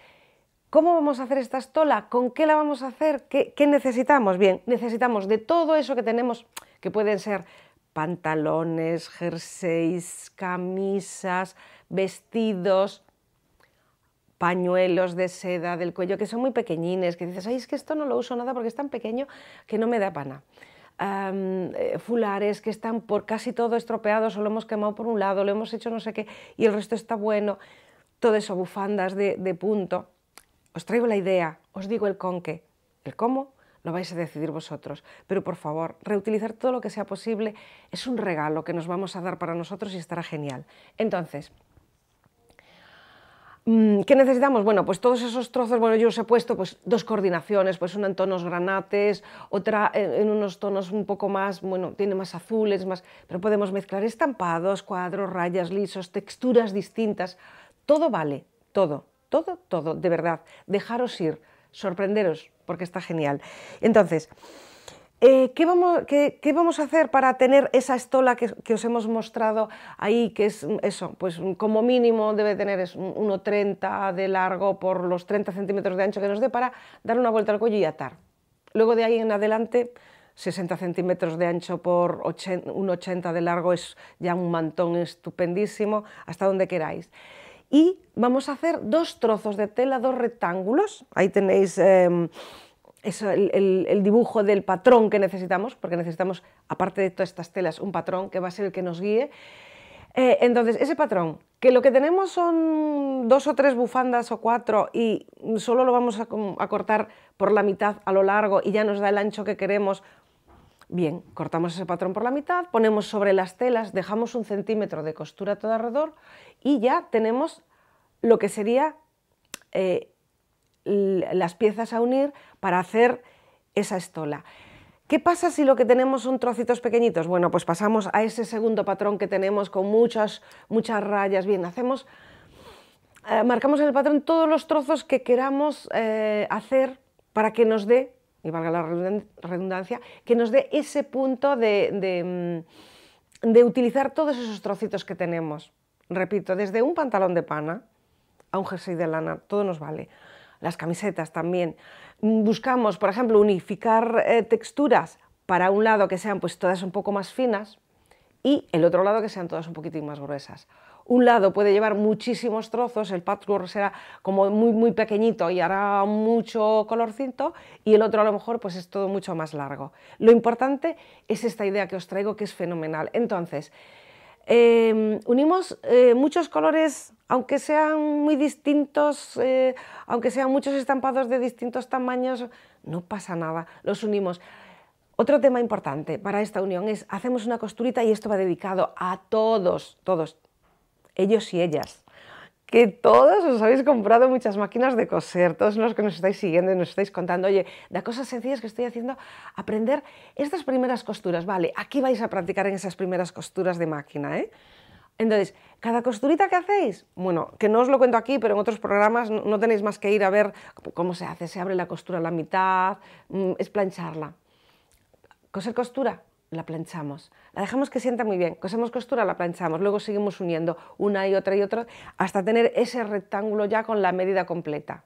¿cómo vamos a hacer esta estola? ¿Con qué la vamos a hacer? ¿Qué necesitamos? Bien, necesitamos de todo eso que tenemos, que pueden ser pantalones, jerseys, camisas, vestidos, pañuelos de seda del cuello, que son muy pequeñines, que dices, ay, es que esto no lo uso nada porque es tan pequeño que no me da pana. Fulares que están por casi todo estropeados o lo hemos quemado por un lado, lo hemos hecho no sé qué y el resto está bueno. Todo eso, bufandas de punto. Os traigo la idea, os digo el con qué. El cómo lo vais a decidir vosotros, pero por favor, reutilizar todo lo que sea posible es un regalo que nos vamos a dar para nosotros y estará genial. Entonces, ¿qué necesitamos? Bueno, pues todos esos trozos, bueno, yo os he puesto pues 2 coordinaciones, pues una en tonos granates, otra en unos tonos un poco más, bueno, tiene más azules, más, pero podemos mezclar estampados, cuadros, rayas, lisos, texturas distintas, todo vale, todo, de verdad, dejaros ir, sorprenderos, porque está genial. Entonces, ¿qué vamos a hacer para tener esa estola que os hemos mostrado ahí, que es eso, pues como mínimo debe tener 1,30 de largo por los 30 centímetros de ancho que nos dé para dar una vuelta al cuello y atar. Luego de ahí en adelante, 60 centímetros de ancho por 1,80 de largo es ya un mantón estupendísimo, hasta donde queráis. Y vamos a hacer 2 trozos de tela, 2 rectángulos, ahí tenéis el dibujo del patrón que necesitamos, porque necesitamos, aparte de todas estas telas, un patrón que va a ser el que nos guíe. Entonces, ese patrón, que lo que tenemos son 2 o 3 bufandas o 4 y solo lo vamos a cortar por la mitad a lo largo y ya nos da el ancho que queremos, bien, cortamos ese patrón por la mitad, ponemos sobre las telas, dejamos 1 centímetro de costura todo alrededor y ya tenemos lo que sería las piezas a unir para hacer esa estola. ¿Qué pasa si lo que tenemos son trocitos pequeñitos? Bueno, pues pasamos a ese segundo patrón que tenemos con muchas rayas. Bien, marcamos en el patrón todos los trozos que queramos hacer para que nos dé, y valga la redundancia, que nos dé ese punto de utilizar todos esos trocitos que tenemos. Repito, desde un pantalón de pana a un jersey de lana, todo nos vale. Las camisetas también. Buscamos, por ejemplo, unificar texturas para un lado que sean pues todas un poco más finas y el otro lado que sean todas un poquitín más gruesas. un lado puede llevar muchísimos trozos, el patchwork será como muy, muy pequeñito y hará mucho colorcito, y el otro a lo mejor pues es todo mucho más largo. Lo importante es esta idea que os traigo, que es fenomenal. Entonces, unimos muchos colores, aunque sean muy distintos, aunque sean muchos estampados de distintos tamaños, no pasa nada, los unimos. Otro tema importante para esta unión es, hacemos una costurita, y esto va dedicado a todos, ellos y ellas, que todos os habéis comprado muchas máquinas de coser, todos los que nos estáis siguiendo y nos estáis contando, oye, de cosas sencillas que estoy haciendo, aprender estas primeras costuras, vale, aquí vais a practicar en esas primeras costuras de máquina, ¿eh? Entonces, cada costurita que hacéis, bueno, que no os lo cuento aquí, pero en otros programas no tenéis más que ir a ver cómo se hace, se abre la costura a la mitad, es plancharla. Coser costura, la planchamos, la dejamos que sienta muy bien, cosemos costura, la planchamos, luego seguimos uniendo una y otra hasta tener ese rectángulo ya con la medida completa.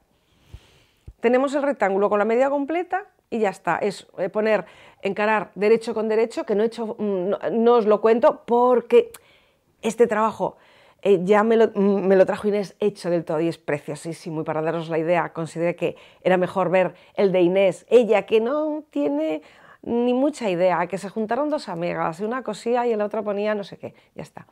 Tenemos el rectángulo con la medida completa y ya está, es encarar derecho con derecho, que no os lo cuento porque este trabajo ya me lo trajo Inés hecho del todo y es preciosísimo, y para daros la idea consideré que era mejor ver el de Inés, ella que no tiene ni mucha idea, que se juntaron dos amigas, y una cosía y la otra ponía no sé qué, ya está.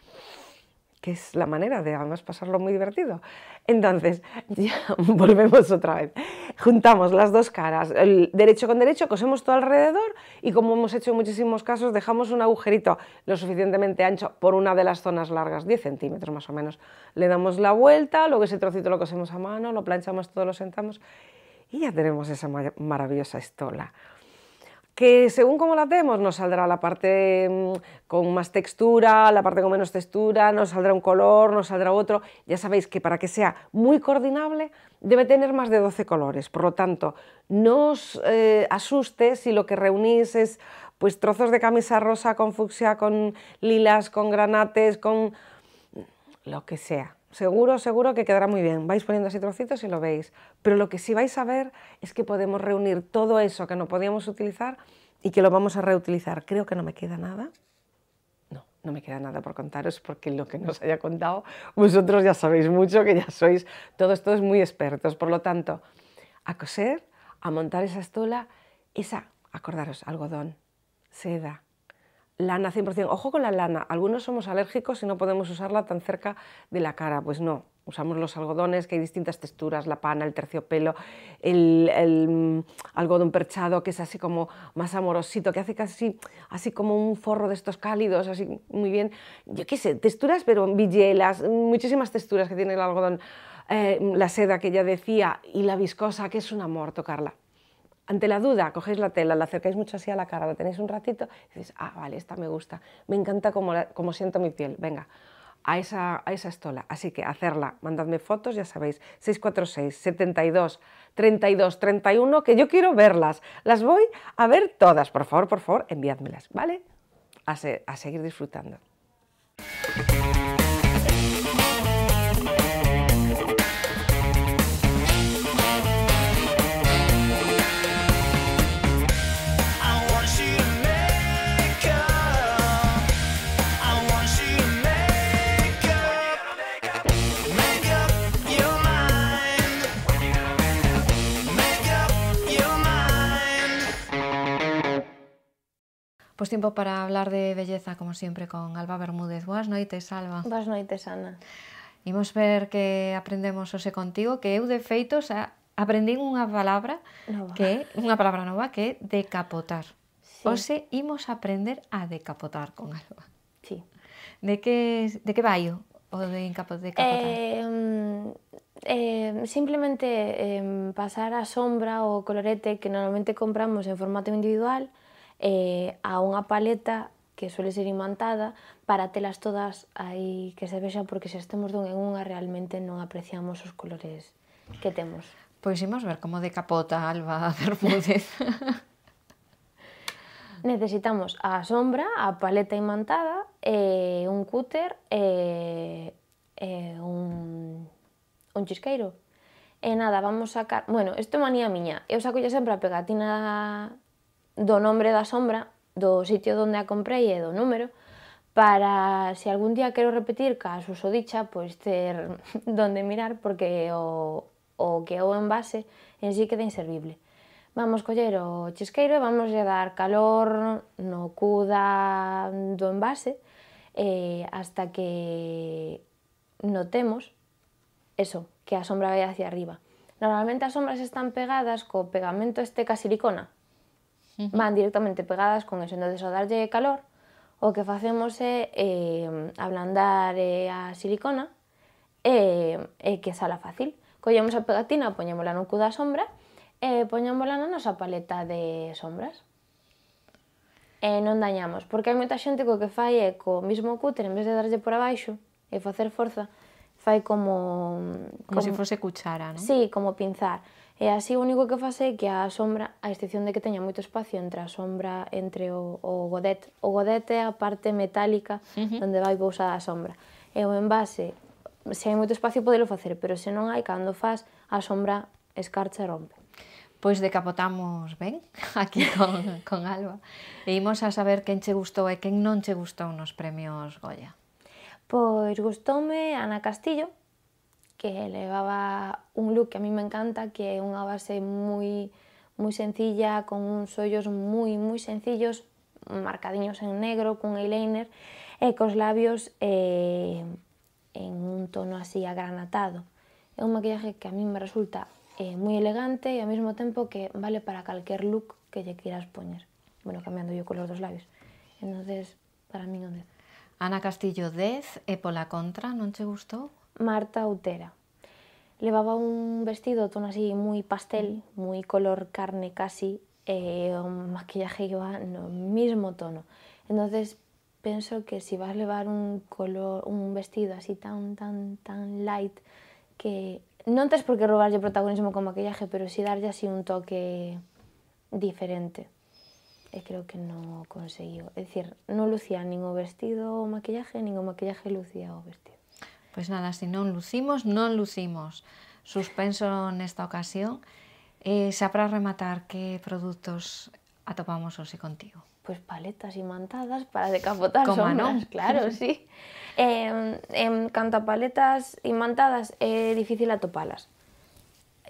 Que es la manera de además pasarlo muy divertido. Entonces, ya volvemos otra vez. Juntamos las dos caras, el derecho con derecho, cosemos todo alrededor y, como hemos hecho en muchísimos casos, dejamos un agujerito lo suficientemente ancho por una de las zonas largas, 10 centímetros más o menos. Le damos la vuelta, luego ese trocito lo cosemos a mano, lo planchamos todo, lo sentamos y ya tenemos esa maravillosa estola. Que según como la hacemos nos saldrá la parte con más textura, la parte con menos textura, nos saldrá un color, nos saldrá otro. Ya sabéis que para que sea muy coordinable debe tener más de 12 colores, por lo tanto no os asuste si lo que reunís es pues trozos de camisa rosa con fucsia, con lilas, con granates, con lo que sea. Seguro que quedará muy bien, vais poniendo así trocitos y lo veis, pero lo que sí vais a ver es que podemos reunir todo eso que no podíamos utilizar y que lo vamos a reutilizar. Creo que no me queda nada, no me queda nada por contaros, porque lo que nos haya contado vosotros ya sabéis mucho, que ya sois todos muy expertos, por lo tanto, a coser, a montar esa estola, acordaros, algodón, seda, lana 100%, ojo con la lana, algunos somos alérgicos y no podemos usarla tan cerca de la cara, pues no, usamos los algodones, que hay distintas texturas, la pana, el terciopelo, el algodón perchado, que es así como más amorosito, que hace casi así como un forro de estos cálidos, así muy bien, yo qué sé, texturas, pero villelas, muchísimas texturas que tiene el algodón, la seda que ya decía, y la viscosa, que es un amor tocarla. Ante la duda, cogéis la tela, la acercáis mucho así a la cara, la tenéis un ratito y decís, vale, esta me gusta, me encanta cómo siento mi piel, venga, a esa estola. Así que hacerla, mandadme fotos, ya sabéis, 646 72 32 31, que yo quiero verlas, las voy a ver todas, por favor, enviádmelas, ¿vale? A seguir disfrutando. Pues tiempo para hablar de belleza, como siempre, con Alba Bermúdez. Boas noites, Alba. Boas noites, Ana. Imos ver que aprendemos hoxe contigo, que eu de feito aprendín unha palabra nova que é decapotar. Sí. Hoxe imos aprender a decapotar con Alba. Sí. De que vai o de decapotar? Simplemente pasar a sombra o colorete que normalmente compramos en formato individual a unha paleta que suele ser imantada para telas todas aí que se vexan, porque se estemos dun en unha realmente non apreciamos os colores que temos. Pois imos ver como decapota Alba Bermúdez. Necesitamos a sombra, a paleta imantada, un cúter e un chisqueiro. E nada, vamos sacar... Bueno, isto é manía miña. Eu saco sempre a pegatina do nombre da sombra, do sitio onde a comprei e do número, para, se algún día quero repetir ca susodicha, pois ter donde mirar, porque o que é o envase en sí queda inservible. Vamos coller o chisqueiro e vamos a dar calor no cu do envase hasta que notemos eso, que a sombra vai hacia arriba. Normalmente as sombras están pegadas co pegamento ca silicona, van directamente pegadas con eso, entonces ao darlle calor o que facemos é ablandar a silicona e que sala fácil. Collemos a pegatina, poñémola no cu da sombra e poñémola na nosa paleta de sombras. E non dañamos, porque hai moita xente que o que fai é co mismo cúter, en vez de darlle por abaixo e facer forza, fai como se fose cuchara, non? Sí, como pinzar. E así o único que fase é que a sombra, a excepción de que teña moito espacio entre a sombra, entre o godet. O godet é a parte metálica onde vai pousada a sombra. E o envase, se hai moito espacio podelo facer, pero se non hai, cando faz, a sombra escarcha e rompe. Pois decapotamos ben aquí con Alba. E imos a saber quen che gustou e quen non che gustou nos premios Goya. Pois gustoume Ana Castillo, que levaba un look que a mí me encanta, que é unha base moi sencilla, con uns ollos moi sencillos, marcadiños en negro, cun eyeliner, e cos labios en un tono así agranatado. É un maquillaje que a mí me resulta moi elegante e ao mesmo tempo que vale para calquer look que lle queiras poñer. Bueno, cambiando o color dos labios. Entonces, para mí un 10. Ana Castillo 10 e pola contra, non che gustou? Marta Utera. Levaba un vestido tono así moi pastel, moi color carne casi, e un maquillaje iba no mismo tono. Entonces, penso que si vas levar un vestido así tan light, que non tes por que roubarlle protagonismo con maquillaje, pero si darlle así un toque diferente. E creo que non o conseguiu. É dicir, non lucía nin o vestido o maquillaje, nin o maquillaje lucía o vestido. Pois nada, se non lucimos, non lucimos. Suspenso nesta ocasión. Xa para rematar, que produtos atopamos hoxe contigo? Pois paletas imantadas para decapotar Coma sombras, non? claro, sí. En canto a paletas imantadas é difícil atopalas.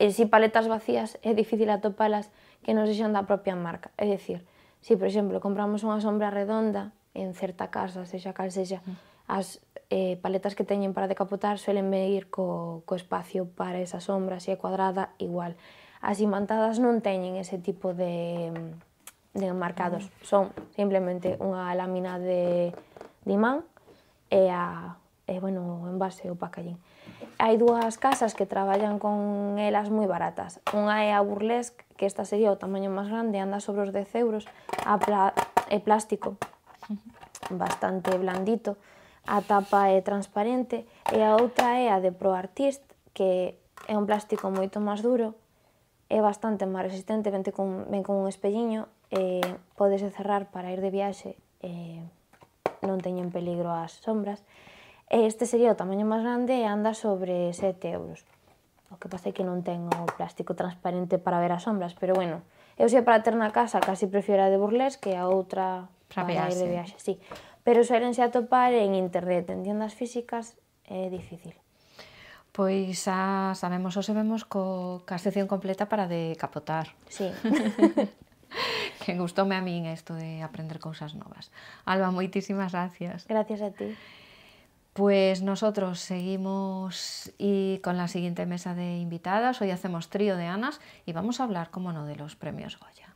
E si paletas vacías é difícil atopalas que non sexan da propia marca. É dicir, si, por exemplo, compramos unha sombra redonda en certa casa, sexa cal sexa, as paletas que teñen para decapotar suelen ir co espacio para esa sombra, se é cuadrada, igual. As imantadas non teñen ese tipo de marcados, son simplemente unha lámina de imán e o envase, o packaging. Hai dúas casas que traballan con elas moi baratas. Unha é a Burlesque, que esta sería o tamaño máis grande, anda sobre os 10 euros, é plástico, bastante blandito, a tapa é transparente, e a outra é a de Pro Artist, que é un plástico moito máis duro, é bastante máis resistente, ven con un espelliño, e podese cerrar para ir de viaxe, non teñen peligro as sombras. Este sería o tamaño máis grande e anda sobre 7 euros. O que pasa é que non ten o plástico transparente para ver as sombras, pero bueno, eu sei para ter na casa casi prefiero a de Burlesque que a outra para ir de viaxe, sí. Pero suelense atopar en internet, en tiendas físicas é difícil. Pois xa sabemos, hoxe vemos ca sección completa para decapotar. Sí. Que gustoume a min isto de aprender cousas novas. Alba, moitísimas gracias. Gracias a ti. Pues nosotros seguimos con la siguiente mesa de invitadas. Hoy hacemos trío de Anas y vamos a hablar, como no, de los premios Goya.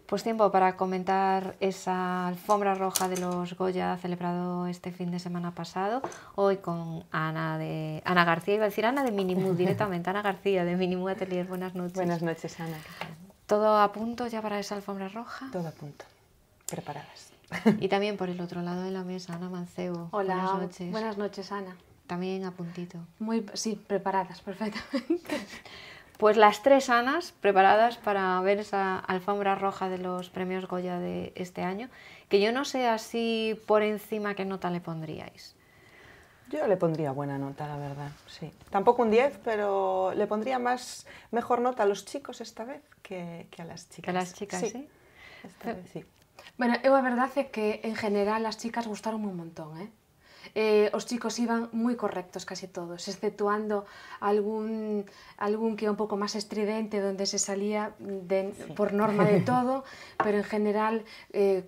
Pues tiempo para comentar esa alfombra roja de los Goya celebrado este fin de semana pasado. Hoy con Ana García, iba a decir Ana de Minimood directamente, Ana García de Minimood Atelier. Buenas noches. Buenas noches, Ana. ¿Todo a punto ya para esa alfombra roja? Todo a punto, preparadas. Y también por el otro lado de la mesa, Ana Mancebo. Hola, buenas noches. Buenas noches, Ana. también a puntito. Sí, preparadas, perfectamente. Pues las 3 Anas preparadas para ver esa alfombra roja de los premios Goya de este año, que yo no sé así por encima qué nota le pondríais. Yo le pondría buena nota, la verdad, sí. Tampoco un 10, pero le pondría mejor nota a los chicos esta vez que a las chicas. Que a las chicas, sí. Esta vez sí. Bueno, a verdad é que en general as chicas gustaron un montón, os chicos iban moi correctos casi todos, exceptuando algún que é un pouco máis estridente, donde se salía por norma de todo, pero en general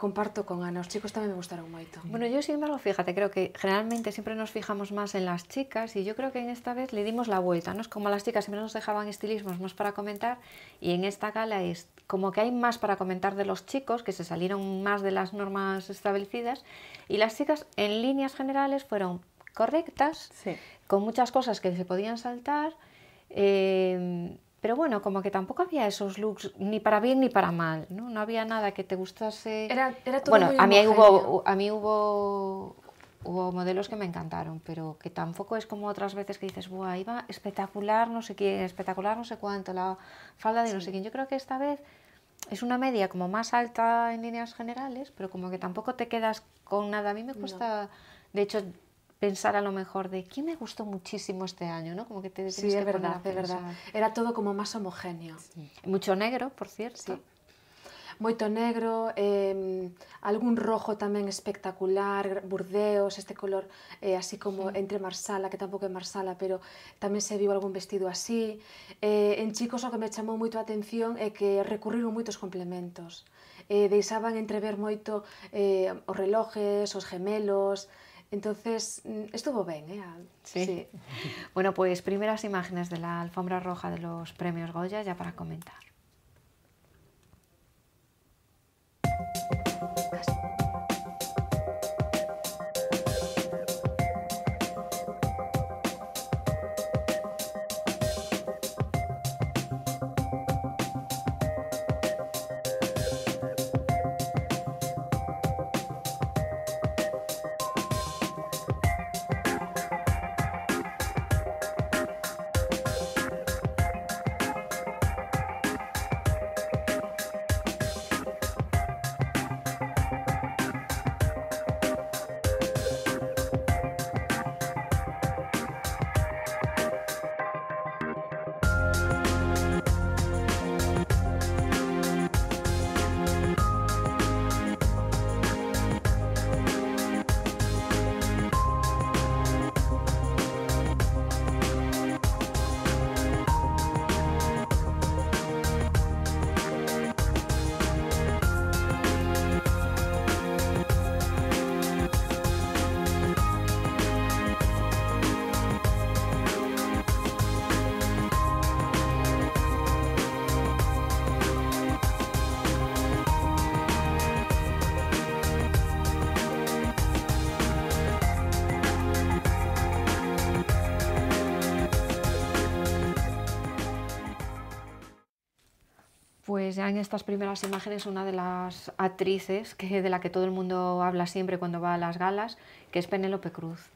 comparto con Ana, os chicos tamén me gustaron moito. Bueno, yo sin embargo, fíjate, creo que generalmente siempre nos fijamos más en las chicas y yo creo que en esta vez le dimos la vuelta, ¿no? Es como las chicas siempre nos dejaban estilismos más para comentar y en esta gala es como que hay más para comentar de los chicos, que se salieron más de las normas establecidas, y las chicas en líneas generales fueron correctas, Sí. con muchas cosas que se podían saltar, pero bueno, como que tampoco había esos looks ni para bien ni para mal, ¿no? No había nada que te gustase. Era todo bueno, muy a mí homogéneo. hubo modelos que me encantaron, pero que tampoco es como otras veces que dices, buah, iba espectacular no sé quién, espectacular no sé cuánto, la falda de no sé quién. Yo creo que esta vez es una media como más alta en líneas generales, pero como que tampoco te quedas con nada. A mí me cuesta, de hecho, pensar a lo mejor de quién me gustó muchísimo este año, ¿no? Como que te Sí, tienes é que poner a verdad, é verdad. pensar. Era todo como máis homogéneo. Mucho negro, por cierto. Sí. Moito negro, algún rojo tamén espectacular, burdeos, este color así como entre marsala, que tampouco é marsala, pero tamén se viu algún vestido así. En chicos o que me chamou moito a atención é que recurriron moitos complementos. Deixaban entrever moito os relojes, os gemelos. Entonces, estuvo ben, Sí. Bueno, pues primeras imágenes de la alfombra roja de los premios Goya ya para comentar. Pues ya en estas primeras imágenes una de las actrices de la que todo el mundo habla siempre cuando va a las galas, que es Penélope Cruz.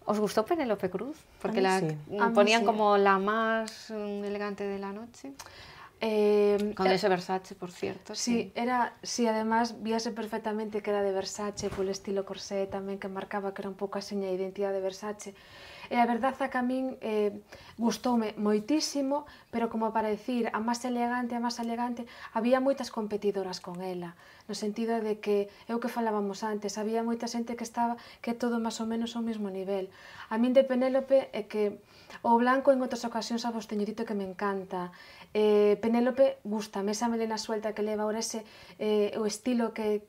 ¿Os gustó Penélope Cruz? Porque la sí. ponían sí. como la más elegante de la noche. Con ese Versace, por cierto. Sí, además víase perfectamente que era de Versace, polo estilo corsé tamén que marcaba que era un pouco a seña de identidade de Versace. E a verdade é que a min gustoume moitísimo, pero como para dicir a máis elegante, había moitas competidoras con ela, no sentido de que é o que falábamos antes, había moita xente que estaba que todo máis ou menos ao mesmo nivel. A min de Penélope é que o blanco en outras ocasións a vos teño dito que me encanta. Penélope gustame, esa melena suelta que leva ahora ese o estilo que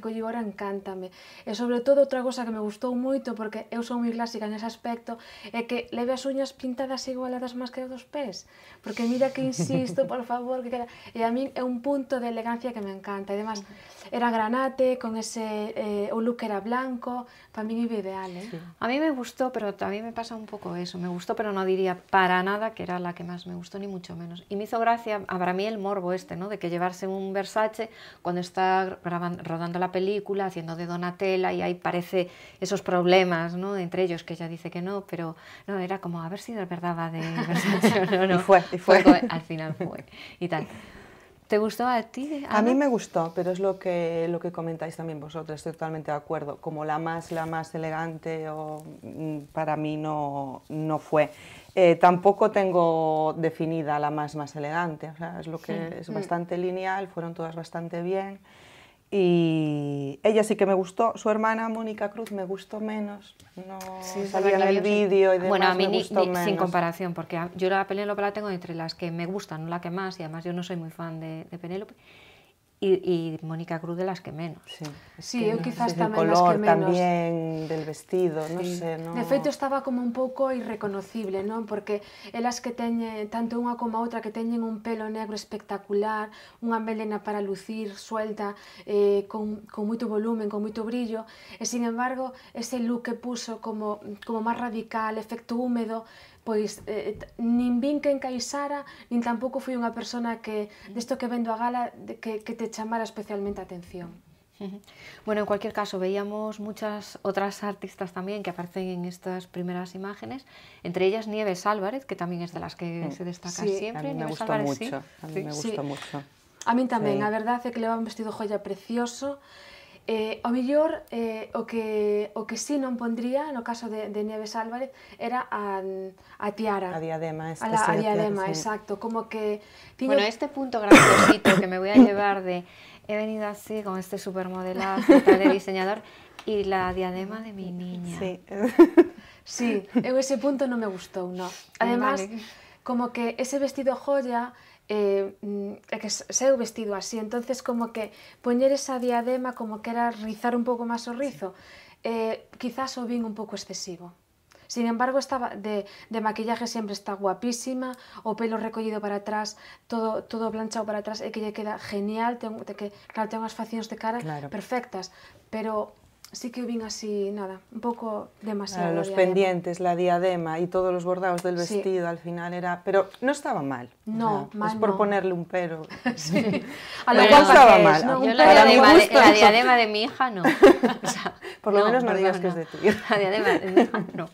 colliu ahora encántame. E sobre todo outra cosa que me gustou moito, porque eu sou moi clásica nese aspecto, é que leve as uñas pintadas igual a das máscaras dos pés, porque mira que insisto, por favor, que queda... E a min é un punto de elegancia que me encanta. E además, era granate, con ese... o look era blanco, para min iba ideal, Sí. A mí me gustó, pero también me pasa un poco eso. Me gustó, pero no diría para nada que era la que más me gustó, ni mucho menos. Y me hizo gracia, para mí, el morbo este, ¿no? De que llevarse un Versace cuando está rodando la película, haciendo de Donatella, y ahí parece esos problemas, ¿no? Entre ellos, que ella dice que no, no, pero no, era como a ver si de verdad va de Versace o no, no. Y fue. Al final fue. Y tal. ¿Te gustó a ti, Ana? A mí me gustó, pero es lo que comentáis también vosotros, estoy totalmente de acuerdo. Como la más elegante, para mí no fue. Tampoco tengo definida la más elegante, o sea, es lo que es bastante lineal, fueron todas bastante bien. Y ella sí que me gustó, su hermana Mónica Cruz me gustó menos, no salía en el vídeo y demás. Bueno, a mí me gustó menos. Sin comparación, porque yo la Penélope la tengo entre las que me gustan, no la que más, y además yo no soy muy fan de Penélope, y Mónica Cruz de las que menos. Sí, eu quizás tamén el las color que menos. tamén del vestido, non sei, non... De feito estaba como un pouco irreconocible, non? Porque elas que teñen, tanto unha como a outra, que teñen un pelo negro espectacular, unha melena para lucir, suelta, con moito volumen, con moito brillo, e sin embargo, ese look que puso como máis radical, efecto húmedo, pois nin vin que encaixara, nin tampouco fui unha persona que, desto que vendo a gala, que te chamara especialmente a atención. Bueno, en cualquier caso, veíamos muchas otras artistas también que aparecen en estas primeras imágenes, entre ellas Nieves Álvarez, que también es de las que se destaca siempre. A mí me Nieves gustó Álvarez, mucho, a mí me gustó mucho. A min tamén, a verdade é que leva un vestido joya precioso. O mellor, o que sí non pondría, no caso de Nieves Álvarez, era a tiara. A diadema, a diadema, exacto. Como que... Bueno, este punto graciosito que me voy a llevar de... He venido así, con este supermodelazo de diseñador, y la diadema de mi niña. Sí. Sí, eu ese punto non me gustou, no. Además, como que ese vestido joya, que seu vestido así, entonces como que poñer esa diadema como que era rizar un pouco máis o rizo, quizás o vin un pouco excesivo. Sin embargo, estaba de maquillaje sempre está guapísima, o pelo recollido para atrás, todo planchado para atrás, e que lle queda genial, claro, ten unhas faccións de cara perfectas, pero sí que o vin así, nada, un pouco demasiado. Los pendientes, la diadema y todos los bordados del vestido, al final era... Pero no estaba mal. No, mal es por ponerle un pero. Sí. A lo cual estaba mal. Yo la diadema de mi hija no. O sea, por lo menos no digas que es de tu hija. La diadema de mi hija no.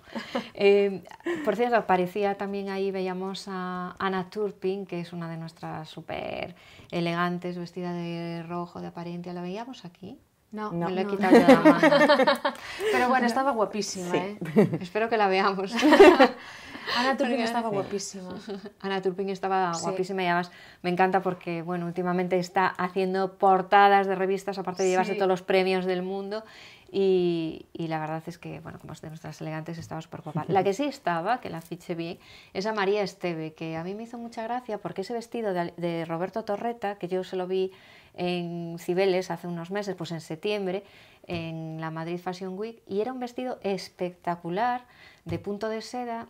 Por cierto, aparecía también ahí, veíamos a Anna Turpin, que es una de nuestras súper elegantes, vestida de rojo, de apariencia. ¿La veíamos aquí? No, me lo he quitado de la mano. Pero bueno, estaba guapísima, sí. Espero que la veamos. Ana Turpin estaba guapísima. Ana Turpin estaba guapísima y además me encanta porque, bueno, últimamente está haciendo portadas de revistas, aparte de llevarse todos los premios del mundo. Y la verdad es que, bueno, como es de nuestras elegantes, estaba súper guapa. La que sí estaba, que la fiché bien, es a María Esteve, que a mí me hizo mucha gracia porque ese vestido de Roberto Torreta, que yo se lo vi en Cibeles hace unos meses, pues en septiembre, en la Madrid Fashion Week, y era un vestido espectacular, de punto de seda,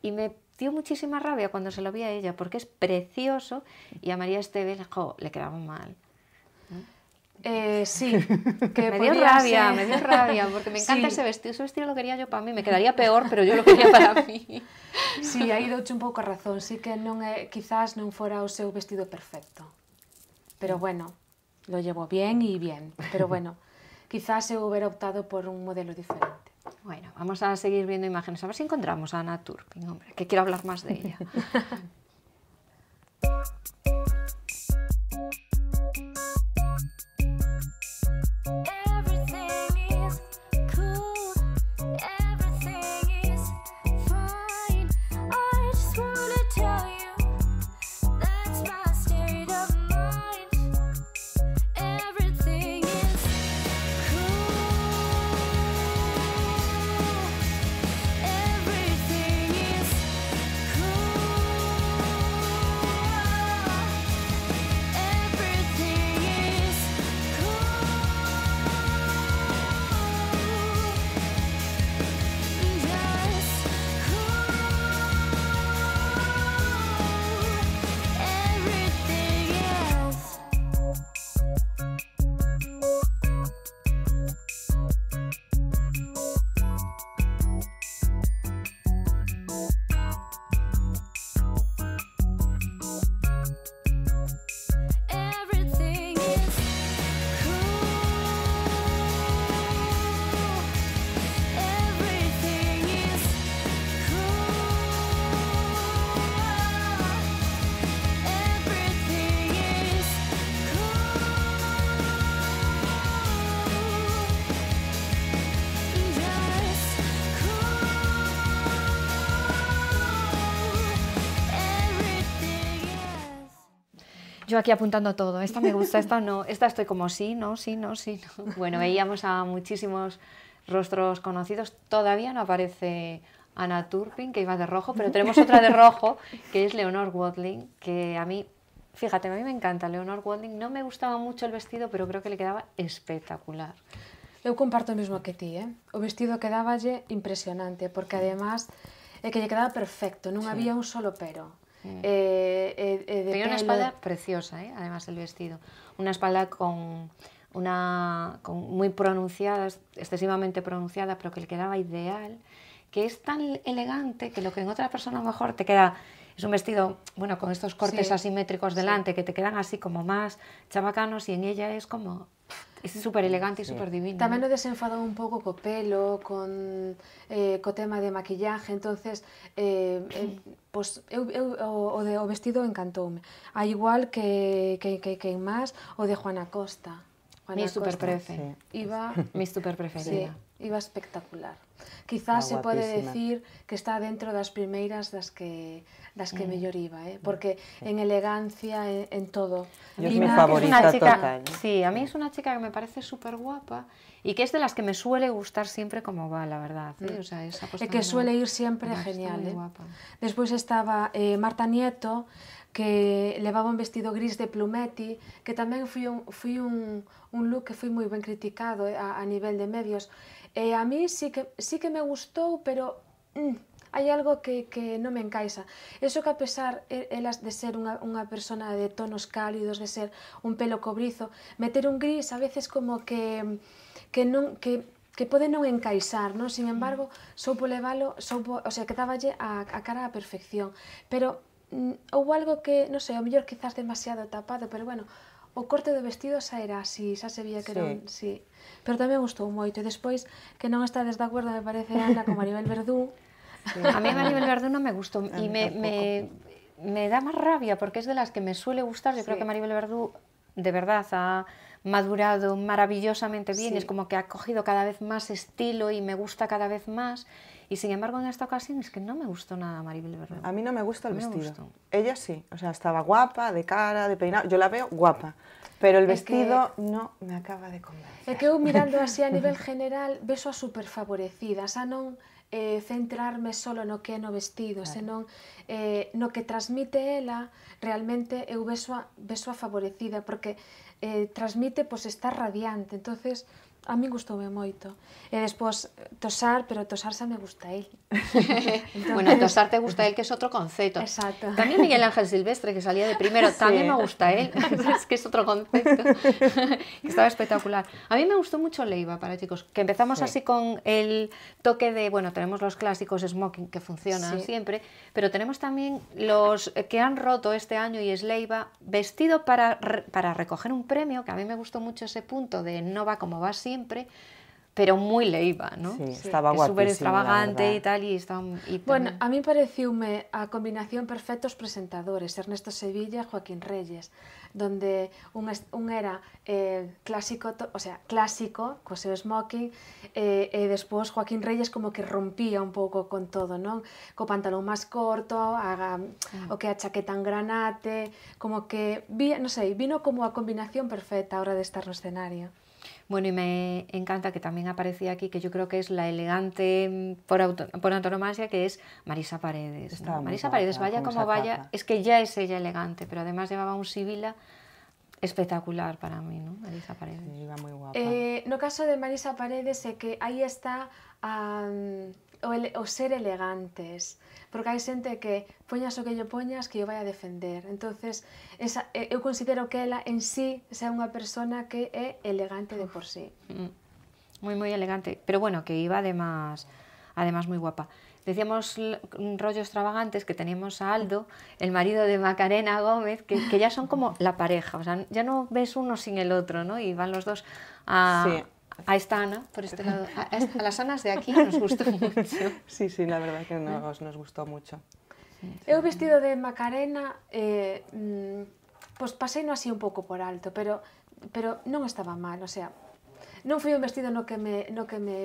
y me dio muchísima rabia cuando se lo vi a ella, porque es precioso, y a María Esteve le quedaba mal. Sí, que me dio rabia, porque me encanta ese vestido lo quería yo para mí, me quedaría peor, pero yo lo quería para mí. Sí, aí douche un pouco a razón, sí que non é, quizás non fora o seu vestido perfecto, pero bueno, lo llevo bien y bien, pero bueno, quizás se hubiera optado por un modelo diferente. Bueno, vamos a seguir viendo imágenes, a ver si encontramos a Anna Turpin, hombre, que quiero hablar más de ella. Yo aquí apuntando todo, esta me gusta, esta no, esta estoy como sí, no, sí, no, sí, no. Bueno, veíamos a muchísimos rostros conocidos, todavía no aparece Anna Turpin, que iba de rojo, pero tenemos otra de rojo, que es Leonor Watling, que a mí, fíjate, a mí me encanta Leonor Watling, no me gustaba mucho el vestido, pero creo que le quedaba espectacular. Eu comparto o mesmo que ti, o vestido quedáballe impresionante, porque además é que lle quedaba perfecto, non había un solo pero. Tenía una espalda preciosa, además el vestido, una espalda con muy pronunciada, excesivamente pronunciada, pero que le quedaba ideal, que es tan elegante que lo que en otra persona a lo mejor te queda, es un vestido, bueno, con estos cortes asimétricos delante, que te quedan así como más chabacanos, y en ella es como... Es súper elegante e súper divino. Tamén o desenfadou un pouco co pelo, co tema de maquillaje, entonces pues, o vestido encantoume. A igual que en más o de Juana Costa. Mi super prefe. Iba, mi super preferida. Sí, iba espectacular. Quizás se pode decir que está dentro das primeiras das que mellor iba, porque en elegancia, en todo. Yo es mi favorita total. Sí, a mí es una chica que me parece súper guapa y que es de las que me suele gustar siempre como va, la verdad. O sea, esa que suele ir siempre genial. Despois estaba Marta Nieto, que levaba un vestido gris de plumetti, que tamén foi un look que foi moi ben criticado a nivel de medios. A mí sí que me gustou, pero hai algo que non me encaixa. Eso que a pesar elas de ser unha persona de tonos cálidos, de ser un pelo cobrizo, meter un gris a veces como que pode non encaixar, non? Sin embargo, soupo levalo, o sea, quedáballe a cara á perfección. Pero houve algo que, non sei, ao mellor quizás demasiado tapado, pero bueno, o corte do vestido xa era así, xa se veía que era un... Sí. Pero tamén gustou moito. E despois, que non estades de acordo, me parece, Ana, con Maribel Verdú. Sí. A mí Maribel Verdú no me gustó y me da más rabia porque es de las que me suele gustar. Yo creo que Maribel Verdú de verdad ha madurado maravillosamente bien, es como que ha cogido cada vez más estilo y me gusta cada vez más. Y sin embargo en esta ocasión es que no me gustó nada Maribel Verdú. A mí no me gusta el vestido. Ella sí, o sea, estaba guapa, de cara, de peinado, yo la veo guapa. Pero el vestido no me acaba de convencer. É que eu mirando así a nivel general veso a super favorecida, xa non centrarme solo no que é no vestido, senón no que transmite ela, realmente eu veso a favorecida, porque transmite, pois, estar radiante, entonces a mí gustoume moito. E despois tosar, pero tosar xa me gusta él. Entonces... Bueno, tosar te gusta él, que es otro concepto. Exacto. También Miguel Ángel Silvestre, que salía de primero, también me gusta él, es que es otro concepto. Que estaba espectacular. A mí me gustó mucho Leiva, para chicos, que empezamos así con el toque de, bueno, tenemos los clásicos smoking que funcionan siempre, pero tenemos también los que han roto este año y es Leiva, vestido para recoger un premio, que a mí me gustó mucho ese punto de no va como va siempre, pero muy Leiva, ¿no? Sí, estaba guapísima, súper extravagante y tal, y estaba... Bueno, a mí pareciume a combinación perfecta os presentadores, Ernesto Sevilla e Joaquín Reyes, donde un era clásico, o sea, clásico, co seu smoking, e despois Joaquín Reyes como que rompía un pouco con todo, non? Co pantalón máis corto, o que a chaqueta en granate, como que, non sei, vino como a combinación perfecta a hora de estar no escenario. Bueno, y me encanta que también aparecía aquí, que yo creo que es la elegante por antonomasia, que es Marisa Paredes, ¿no? Marisa Paredes, vaya como vaya, es que ya es ella elegante, pero además llevaba un sibila espectacular para mí, ¿no? Marisa Paredes. Sí, iba muy guapa. No caso de Marisa Paredes é que aí está o ser elegantes, porque hai xente que poñas o que lle poñas que o vai a defender, entonces eu considero que ela en sí é unha persona que é elegante de por sí. Muy, muy elegante, pero bueno, que iba además muy guapa. Decíamos rollos extravagantes, que teníamos a Aldo, el marido de Macarena Gómez, que ya son como la pareja, o sea, ya no ves uno sin el otro, ¿no? Y van los dos a esta Ana, por este lado, a las Anas de aquí nos gustó mucho. Sí, sí, la verdad que nos gustó mucho. Eu vestido de Macarena, pues paseino así un pouco por alto, pero non estaba mal, o sea, non foi un vestido no que me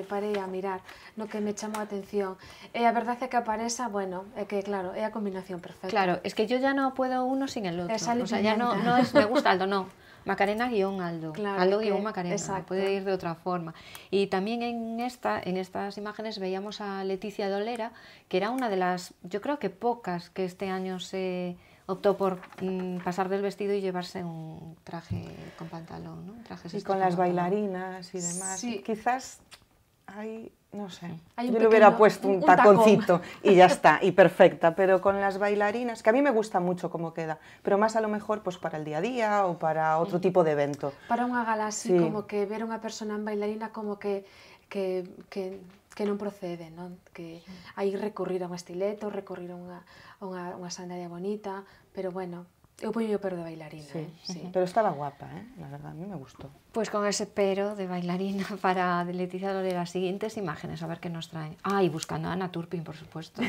parei a mirar, no que me chamou a atención. E a verdade é que apareza, bueno, é que claro, é a combinación perfecta. Claro, es que yo ya no puedo uno sin el otro. Sal y O sea, ya no pimienta. es me gusta Aldo, no. Macarena guión Aldo, Claro, Aldo que- guión Macarena, exacto. puede ir de otra forma. Y también en estas imágenes veíamos a Leticia Dolera, que era una de las, yo creo que pocas que este año se optó por pasar del vestido y llevarse un traje con pantalón, ¿no? Trajes Y estos con las pantalón. bailarinas y demás. Sí. Quizás hay, no sé, Hay un yo le hubiera pequeño- puesto un un tacón. taconcito y ya está, y perfecta, pero con las bailarinas, que a mí me gusta mucho cómo queda, pero más a lo mejor pues para el día a día o para otro tipo de evento. Para unha gala así, Sí. como que ver unha persona en bailarina como que non procede, non? Que hai recurrir a un estileto, recurrir a unha sandalia bonita, pero bueno, eu poño o pero de bailarina, Sí, sí. pero estaba guapa, la verdad, a mí me gustó. Pues con ese pero de bailarina para Leticia Dolera, las siguientes imágenes, a ver qué nos traen. Ah, y buscando a Ana Turpin, por supuesto.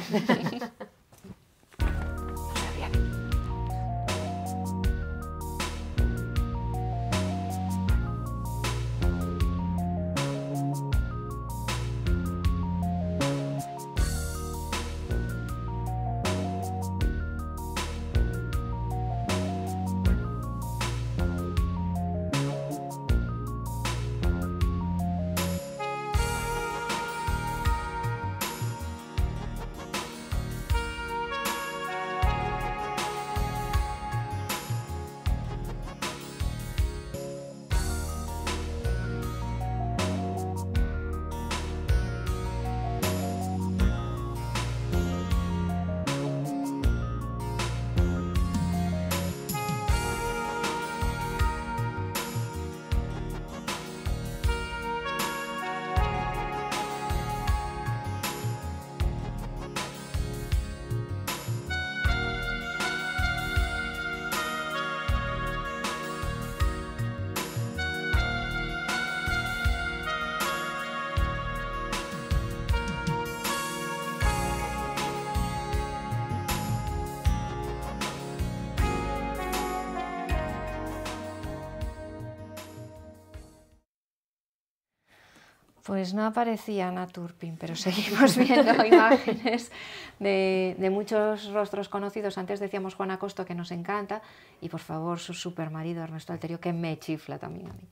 Pues no aparecía Ana Turpin, pero seguimos viendo imágenes de muchos rostros conocidos. Antes decíamos Juan Acosto, que nos encanta, y por favor su supermarido Ernesto Alterio, que me chifla también a mí.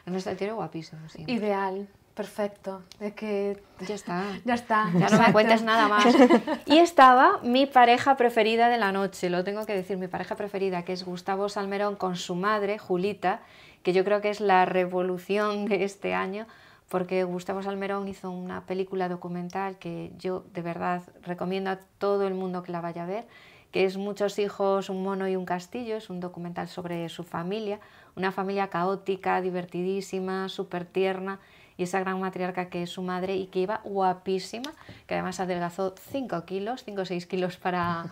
Ernesto Alterio guapísimo, sí. Ideal, perfecto, é que Ya está. ya está. Ya no me exacto. cuentes nada más. Y estaba mi pareja preferida de la noche, lo tengo que decir, mi pareja preferida, que es Gustavo Salmerón con su madre, Julita, que yo creo que es la revolución de este año, porque Gustavo Salmerón hizo una película documental que yo de verdad recomiendo a todo el mundo que la vaya a ver, que es Muchos hijos, un mono y un castillo. Es un documental sobre su familia, una familia caótica, divertidísima, súper tierna, y esa gran matriarca que es su madre y que iba guapísima, que además adelgazó 5 o 6 kilos para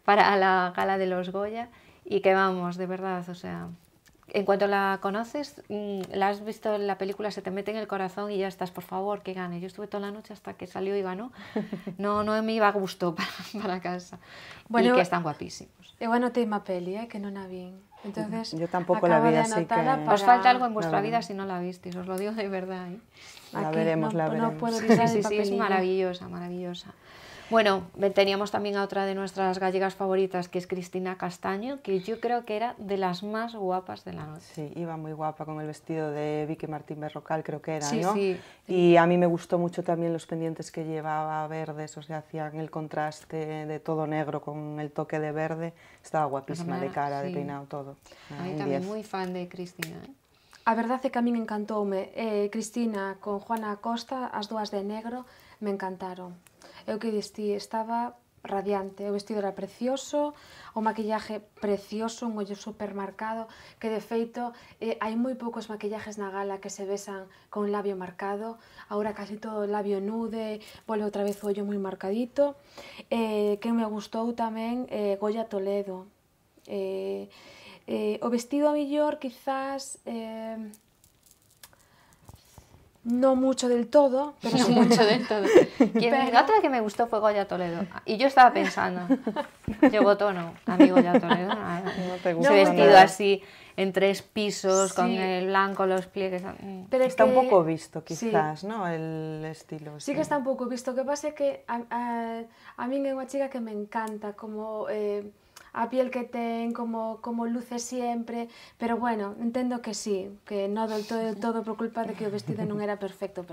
la gala de los Goya, y que vamos, de verdad, o sea, en cuanto la conoces, la has visto en la película, se te mete en el corazón y ya estás, por favor, que gane. Yo estuve toda la noche hasta que salió y ganó. No me iba a gusto para casa. Bueno, y que están guapísimos. Eu anotei má peli, que non a vin. Entonces, Yo tampoco la acabo vi, de así que- anotala Os falta algo en La vuestra veremos. vida si no la visteis, os lo digo de verdad. ¿Eh? La Aquí veremos, la veremos. No puedo Sí, evitar sí, el sí, es papelillo. maravillosa, maravillosa. Bueno, teníamos también a otra de nuestras gallegas favoritas, que es Cristina Castaño, que yo creo que era de las más guapas de la noche. Sí, iba muy guapa con el vestido de Vicky Martín Berrocal, creo que era, Sí, ¿no? sí. Y a mí me gustó mucho también los pendientes que llevaba verdes, o sea, hacían el contraste de todo negro con el toque de verde. Estaba guapísima de cara, de Sí. peinado, todo. A mí Un también 10. muy fan de Cristina. ¿eh? A verdade é que a min encantoume Cristina con Juana Acosta, as dúas de negro, me encantaron. Eu que distí, estaba radiante, o vestido era precioso, o maquillaje precioso, un ollo supermarcado, que de feito hai moi poucos maquillajes na gala que se besan con labio marcado, agora casi todo labio nude, volve outra vez o ollo moi marcadito. Que me gustou tamén Goya Toledo. O vestido a millor quizás no mucho del todo, pero No sí mucho del todo. La otra que me gustó fue Goya Toledo. Y yo estaba pensando, yo voto no, a mí Goya Toledo. No te Ese gusta vestido nada. así, en 3 pisos, con el blanco, los pliegues. Pero está un poco visto, quizás, ¿no? El estilo. Sí que está un pouco visto. O que pasa é que a min é unha chica que me encanta, como a piel que ten, como luce sempre, pero bueno, entendo que sí, que non del todo por culpa de que o vestido non era perfecto.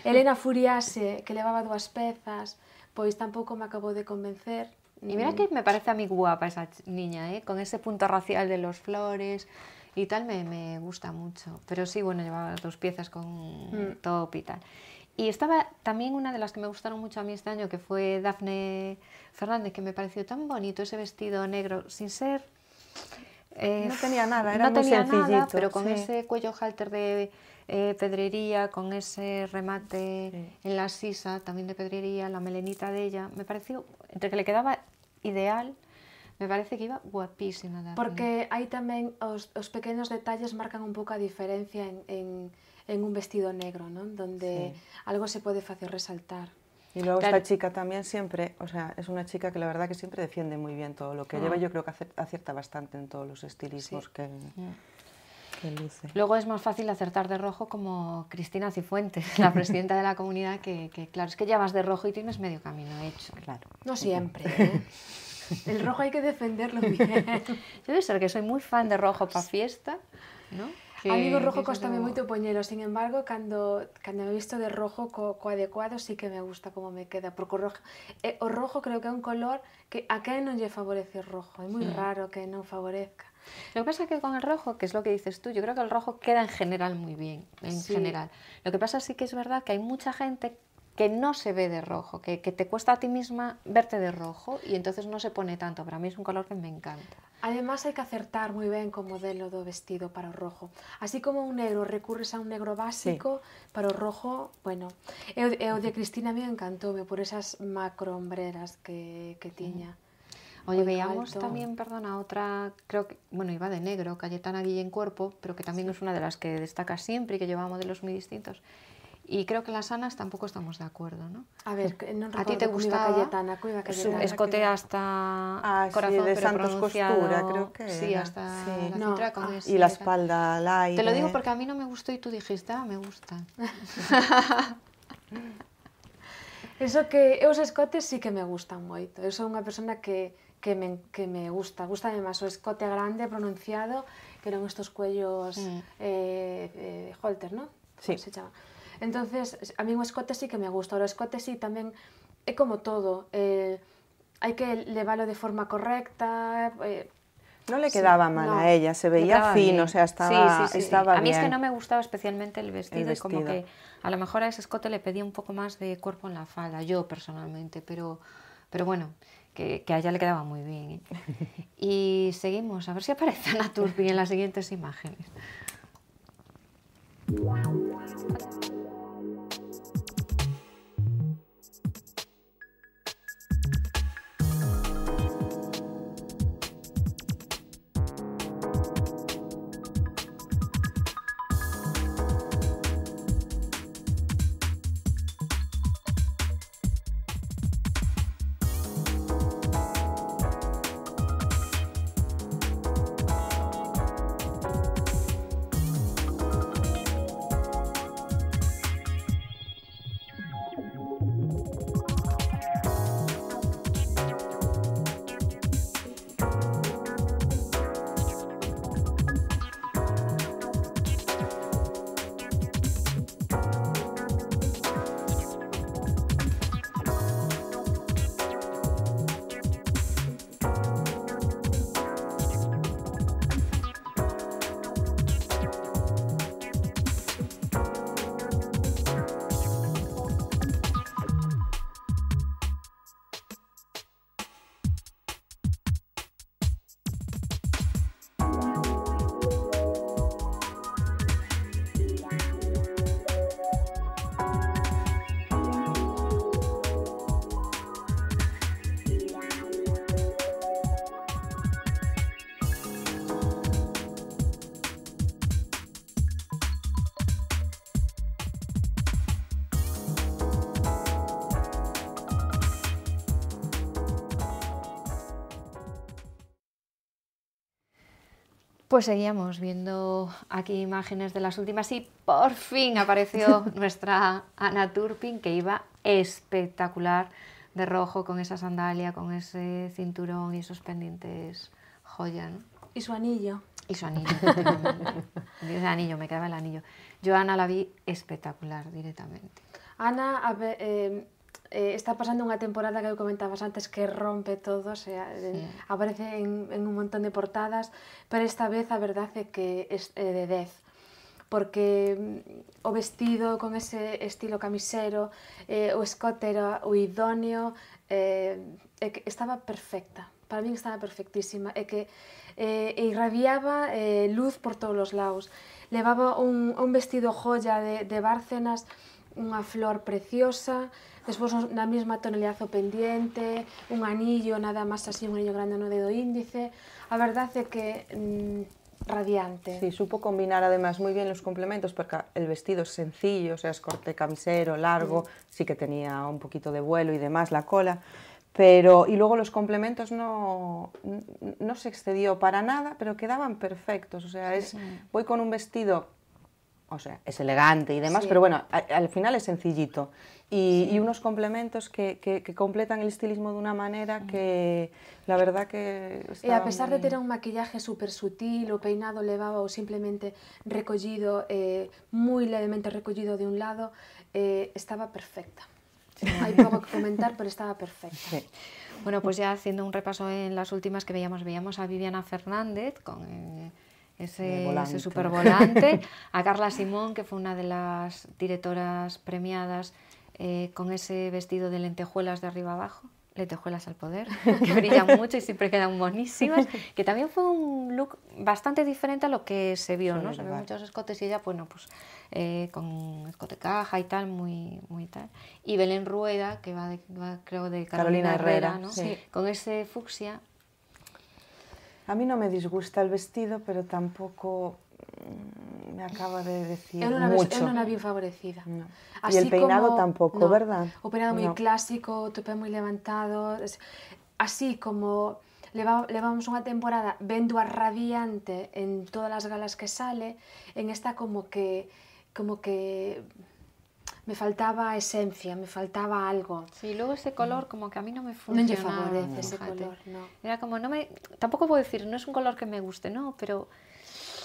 Elena Furiase, que levaba 2 pezas, pois tampouco me acabou de convencer. Y mira que me parece a mí guapa esa niña, con ese punto racial de los flores y tal, me gusta mucho. Pero sí, bueno, llevaba 2 piezas con top y tal. Y estaba también una de las que me gustaron mucho a mí este año, que fue Dafne Fernández, que me pareció tan bonito ese vestido negro, sin ser... no tenía nada, era muy sencillito, nada, pero con ese cuello halter de pedrería, con ese remate en la sisa, también de pedrería, la melenita de ella, me pareció, entre que le quedaba ideal, me parece que iba guapísima. Dafne. Porque aí tamén os pequenos detalles marcan un pouco a diferencia en un vestido negro, ¿no? Donde algo se puede hacer resaltar. Y luego esta chica también siempre, o sea, es una chica que la verdad que siempre defiende muy bien todo lo que lleva. Yo creo que acierta bastante en todos los estilismos que luce. Luego es más fácil acertar de rojo, como Cristina Cifuentes, la presidenta de la comunidad, que claro, es que ya vas de rojo y tienes medio camino hecho. Claro. No siempre, ¿eh? El rojo hay que defenderlo bien. Yo debe ser que soy muy fan de rojo para fiesta, ¿no? A mí o rojo costame moito poñelo, sin embargo, cando me visto de rojo co adecuado sí que me gusta como me queda, porque o rojo creo que é un color que a quen non lle favorece o rojo, é moi raro que non favorezca. Lo que pasa es que con el rojo, que es lo que dices tú, yo creo que el rojo queda en general muy bien, general. Lo que pasa sí que es verdad que hay mucha gente que no se ve de rojo, que te cuesta a ti misma verte de rojo y entonces no se pone tanto, pero a mí es un color que me encanta. Además hai que acertar moi ben co modelo do vestido para o rojo. Así como un negro recurres a un negro básico, para o rojo, bueno, e o de Cristina me encantoume por esas macrohombreras que tiña. Oye, veíamos también, perdona, otra, creo que, bueno, iba de negro, Cayetana Guillén Cuerpo, pero que también es una de las que destaca siempre y que lleva modelos muy distintos. Y creo que las Anas tampoco estamos de acuerdo, ¿no? A ver, non recordo ¿A ti te gustaba Cayetana, su escote hasta corazón, de pero Santos pronunciado? Costura, creo que sí, era. hasta la cintura con ese. Y la espalda al aire. Te lo digo porque a mí no me gustó y tú dijiste, me gusta. Eso que os escotes sí que me gustan moito. Eu sou unha persona que me gusta. Gústame máis o escote grande, pronunciado, que non estos cuellos halter, ¿no? Sí. Se chama. Entonces, a mí o escote sí que me gusta. O escote sí tamén é como todo. Hai que leválo de forma correcta. No le quedaba mal a ella, se veía fino, o sea, estaba A mí bien. es que no me gustaba especialmente el vestido, y como que a lo mejor a ese escote le pedía un poco más de cuerpo en la falda, yo personalmente, pero bueno, que a ella le quedaba muy bien. Y seguimos, a ver si aparece Ana Turpin en las siguientes imágenes. Pues seguíamos viendo aquí imágenes de las últimas y por fin apareció nuestra Anna Turpin, que iba espectacular de rojo con esa sandalia, con ese cinturón y esos pendientes joya, ¿no? Y su anillo. Y su anillo. El anillo, me quedaba el anillo. Yo a Ana la vi espectacular directamente. Ana, a ver, está pasando unha temporada que eu comentabas antes que rompe todo, o sea, aparece en un montón de portadas, pero esta vez a verdade é que é de 10, porque o vestido con ese estilo camisero, o escote era o idóneo, estaba perfecta, para min estaba perfectísima, e que irradiaba luz por todos os lados. Levaba un vestido joya de Bárcenas, unha flor preciosa, despois na mesma tonalidade o pendiente, un anillo, nada máis así, un anillo grande no dedo índice. A verdade é que radiante. Sí, supo combinar además muy bien los complementos porque el vestido es sencillo, o sea, es corte camisero, largo, sí que tenía un poquito de vuelo y demás, la cola, pero y luego los complementos no se excedió para nada, pero quedaban perfectos, o sea, voy con un vestido, o sea, es elegante y demás, pero bueno, al final es sencillito. Y unos complementos que completan el estilismo de una manera que la verdad que estaba a pesar de ter un maquillaje súper sutil, o peinado levaba o simplemente recollido, muy levemente recollido de un lado, estaba perfecta. Hay poco que comentar, pero estaba perfecta. Sí. Bueno, pues ya haciendo un repaso en las últimas que veíamos a Viviana Fernández con ese supervolante, a Carla Simón, que fue una de las directoras premiadas, con ese vestido de lentejuelas de arriba abajo, lentejuelas al poder, que brillan mucho y siempre quedan buenísimas, que también fue un look bastante diferente a lo que se vio, ¿no? Se ven muchos escotes y ella, bueno, pues con escote caja y tal, muy tal. Y Belén Rueda, que va creo de Carolina Herrera, ¿no? Sí. Con ese fucsia. A mí no me disgusta el vestido, pero tampoco me acaba de decir mucho. Eu non a vi favorecida. No. Y el peinado tampouco, ¿verdad? O peinado moi clásico, o tope moi levantado, así como levamos unha temporada vendo a radiante en todas as galas que sale, en esta como que me faltaba esencia, me faltaba algo. Sí, luego ese color como que a mí no me funcionaba. Non lle favorece ese color, no. Era como, tampoco puedo decir, no es un color que me guste, no, pero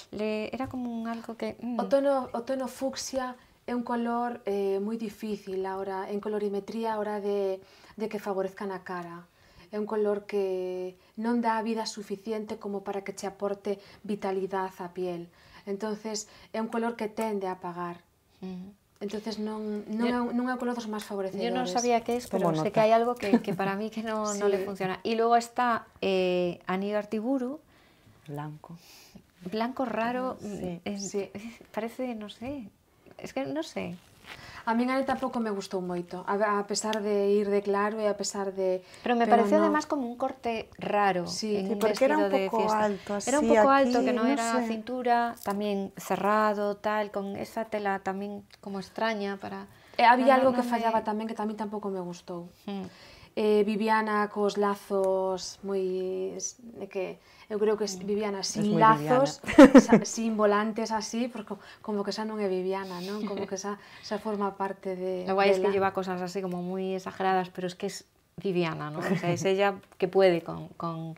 era como algo que... O tono fucsia é un color moi difícil ahora, en colorimetría a hora de que favorezca na cara. É un color que non dá vida suficiente como para que te aporte vitalidade á piel. Entonces é un color que tende a apagar. Entonces non é un color dos máis favorecedores. Yo no sabía qué es, pero sé que hay algo que para mí que no le funciona. Y luego está Anígar Tiburu. Blanco raro, parece, no sé, es que no sé. A mí tampouco me gustou moito, a pesar de ir de claro e a pesar de... Pero me pareció además como un corte raro, en un porque era un poco alto, así, era un poco aquí, alto, que no era cintura, también cerrado, tal, con esa tela también como extraña para... Había algo que fallaba tamén, que tamén tampouco me gustou. Viviana cos lazos moi... Eu creo que Viviana sin lazos, sin volantes así, porque como que esa non é Viviana, non? Como que esa forma parte de... Lo guay es que lleva cosas así como muy exageradas, pero es que es Viviana, ¿no? O sea, es ella que puede con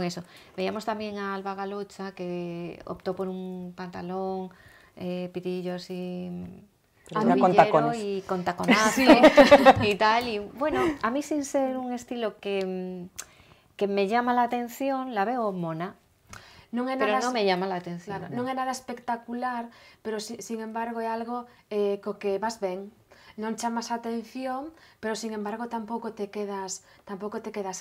eso. Veíamos también a Alba Galocha, que optó por un pantalón, pitillos y... con tacones. Y con taconazo y tal. Y bueno, a mí sin ser un estilo que me llama la atención, la veo mona, pero no me llama la atención. Claro, non é nada espectacular, pero sin embargo é algo co que vas ben. Non chamas a atención, pero sin embargo tampouco te quedas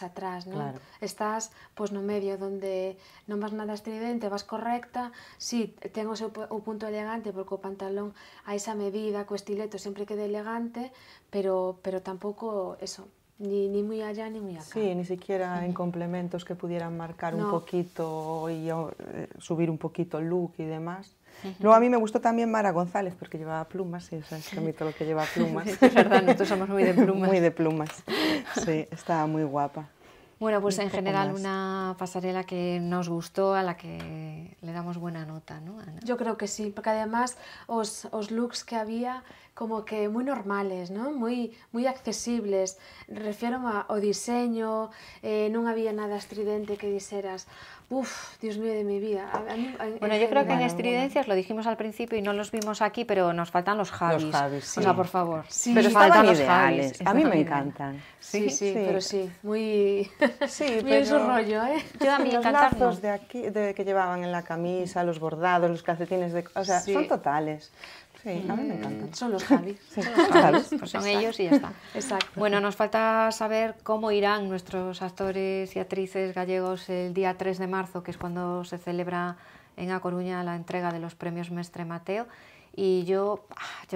atrás, non? Claro. Estás pois no medio onde non vas nada estridente, vas correcta. Si, ten o seu punto elegante porque o pantalón a esa medida, co estileto sempre queda elegante, pero tampouco eso. Ni muy allá ni muy acá. Sí, ni siquiera en complementos que pudieran marcar un poquito y subir un poquito el look y demás. Luego a mí me gustó también Mara González porque llevaba plumas, y sabes que a mí todo lo que lleva plumas. Es verdad, nosotros somos muy de plumas. Muy de plumas, sí, estaba muy guapa. Bueno, pues en poco general más. una pasarela que nos gustó, a la que le damos buena nota, ¿no, Ana? Yo creo que sí, porque además os looks que había como que moi normales, ¿no? moi accesibles. Refiero ao diseño, non había nada estridente que dixeras, uff, Dios mío de mi vida. Bueno, yo creo que en estridencias, lo dijimos al principio y no los vimos aquí, pero nos faltan los Javis. Los Javis, sí. O sea, por favor. Sí, Pero faltan estaban los ideales, Javis. a mí me Estaban encantan. Sí, pero sí, muy Sí, muy en su rollo, ¿eh? Yo a mí los encantar, lazos no. de aquí, que llevaban en la camisa, los bordados, los calcetines, o sea, Sí. son totales. Sí, a mí me encantan. Son los Javis. Sí, Javis, pues son ellos y ya está. Exacto. Bueno, nos falta saber cómo irán nuestros actores y actrices gallegos el día 3 de marzo, que es cuando se celebra en A Coruña la entrega de los premios Mestre Mateo. Y yo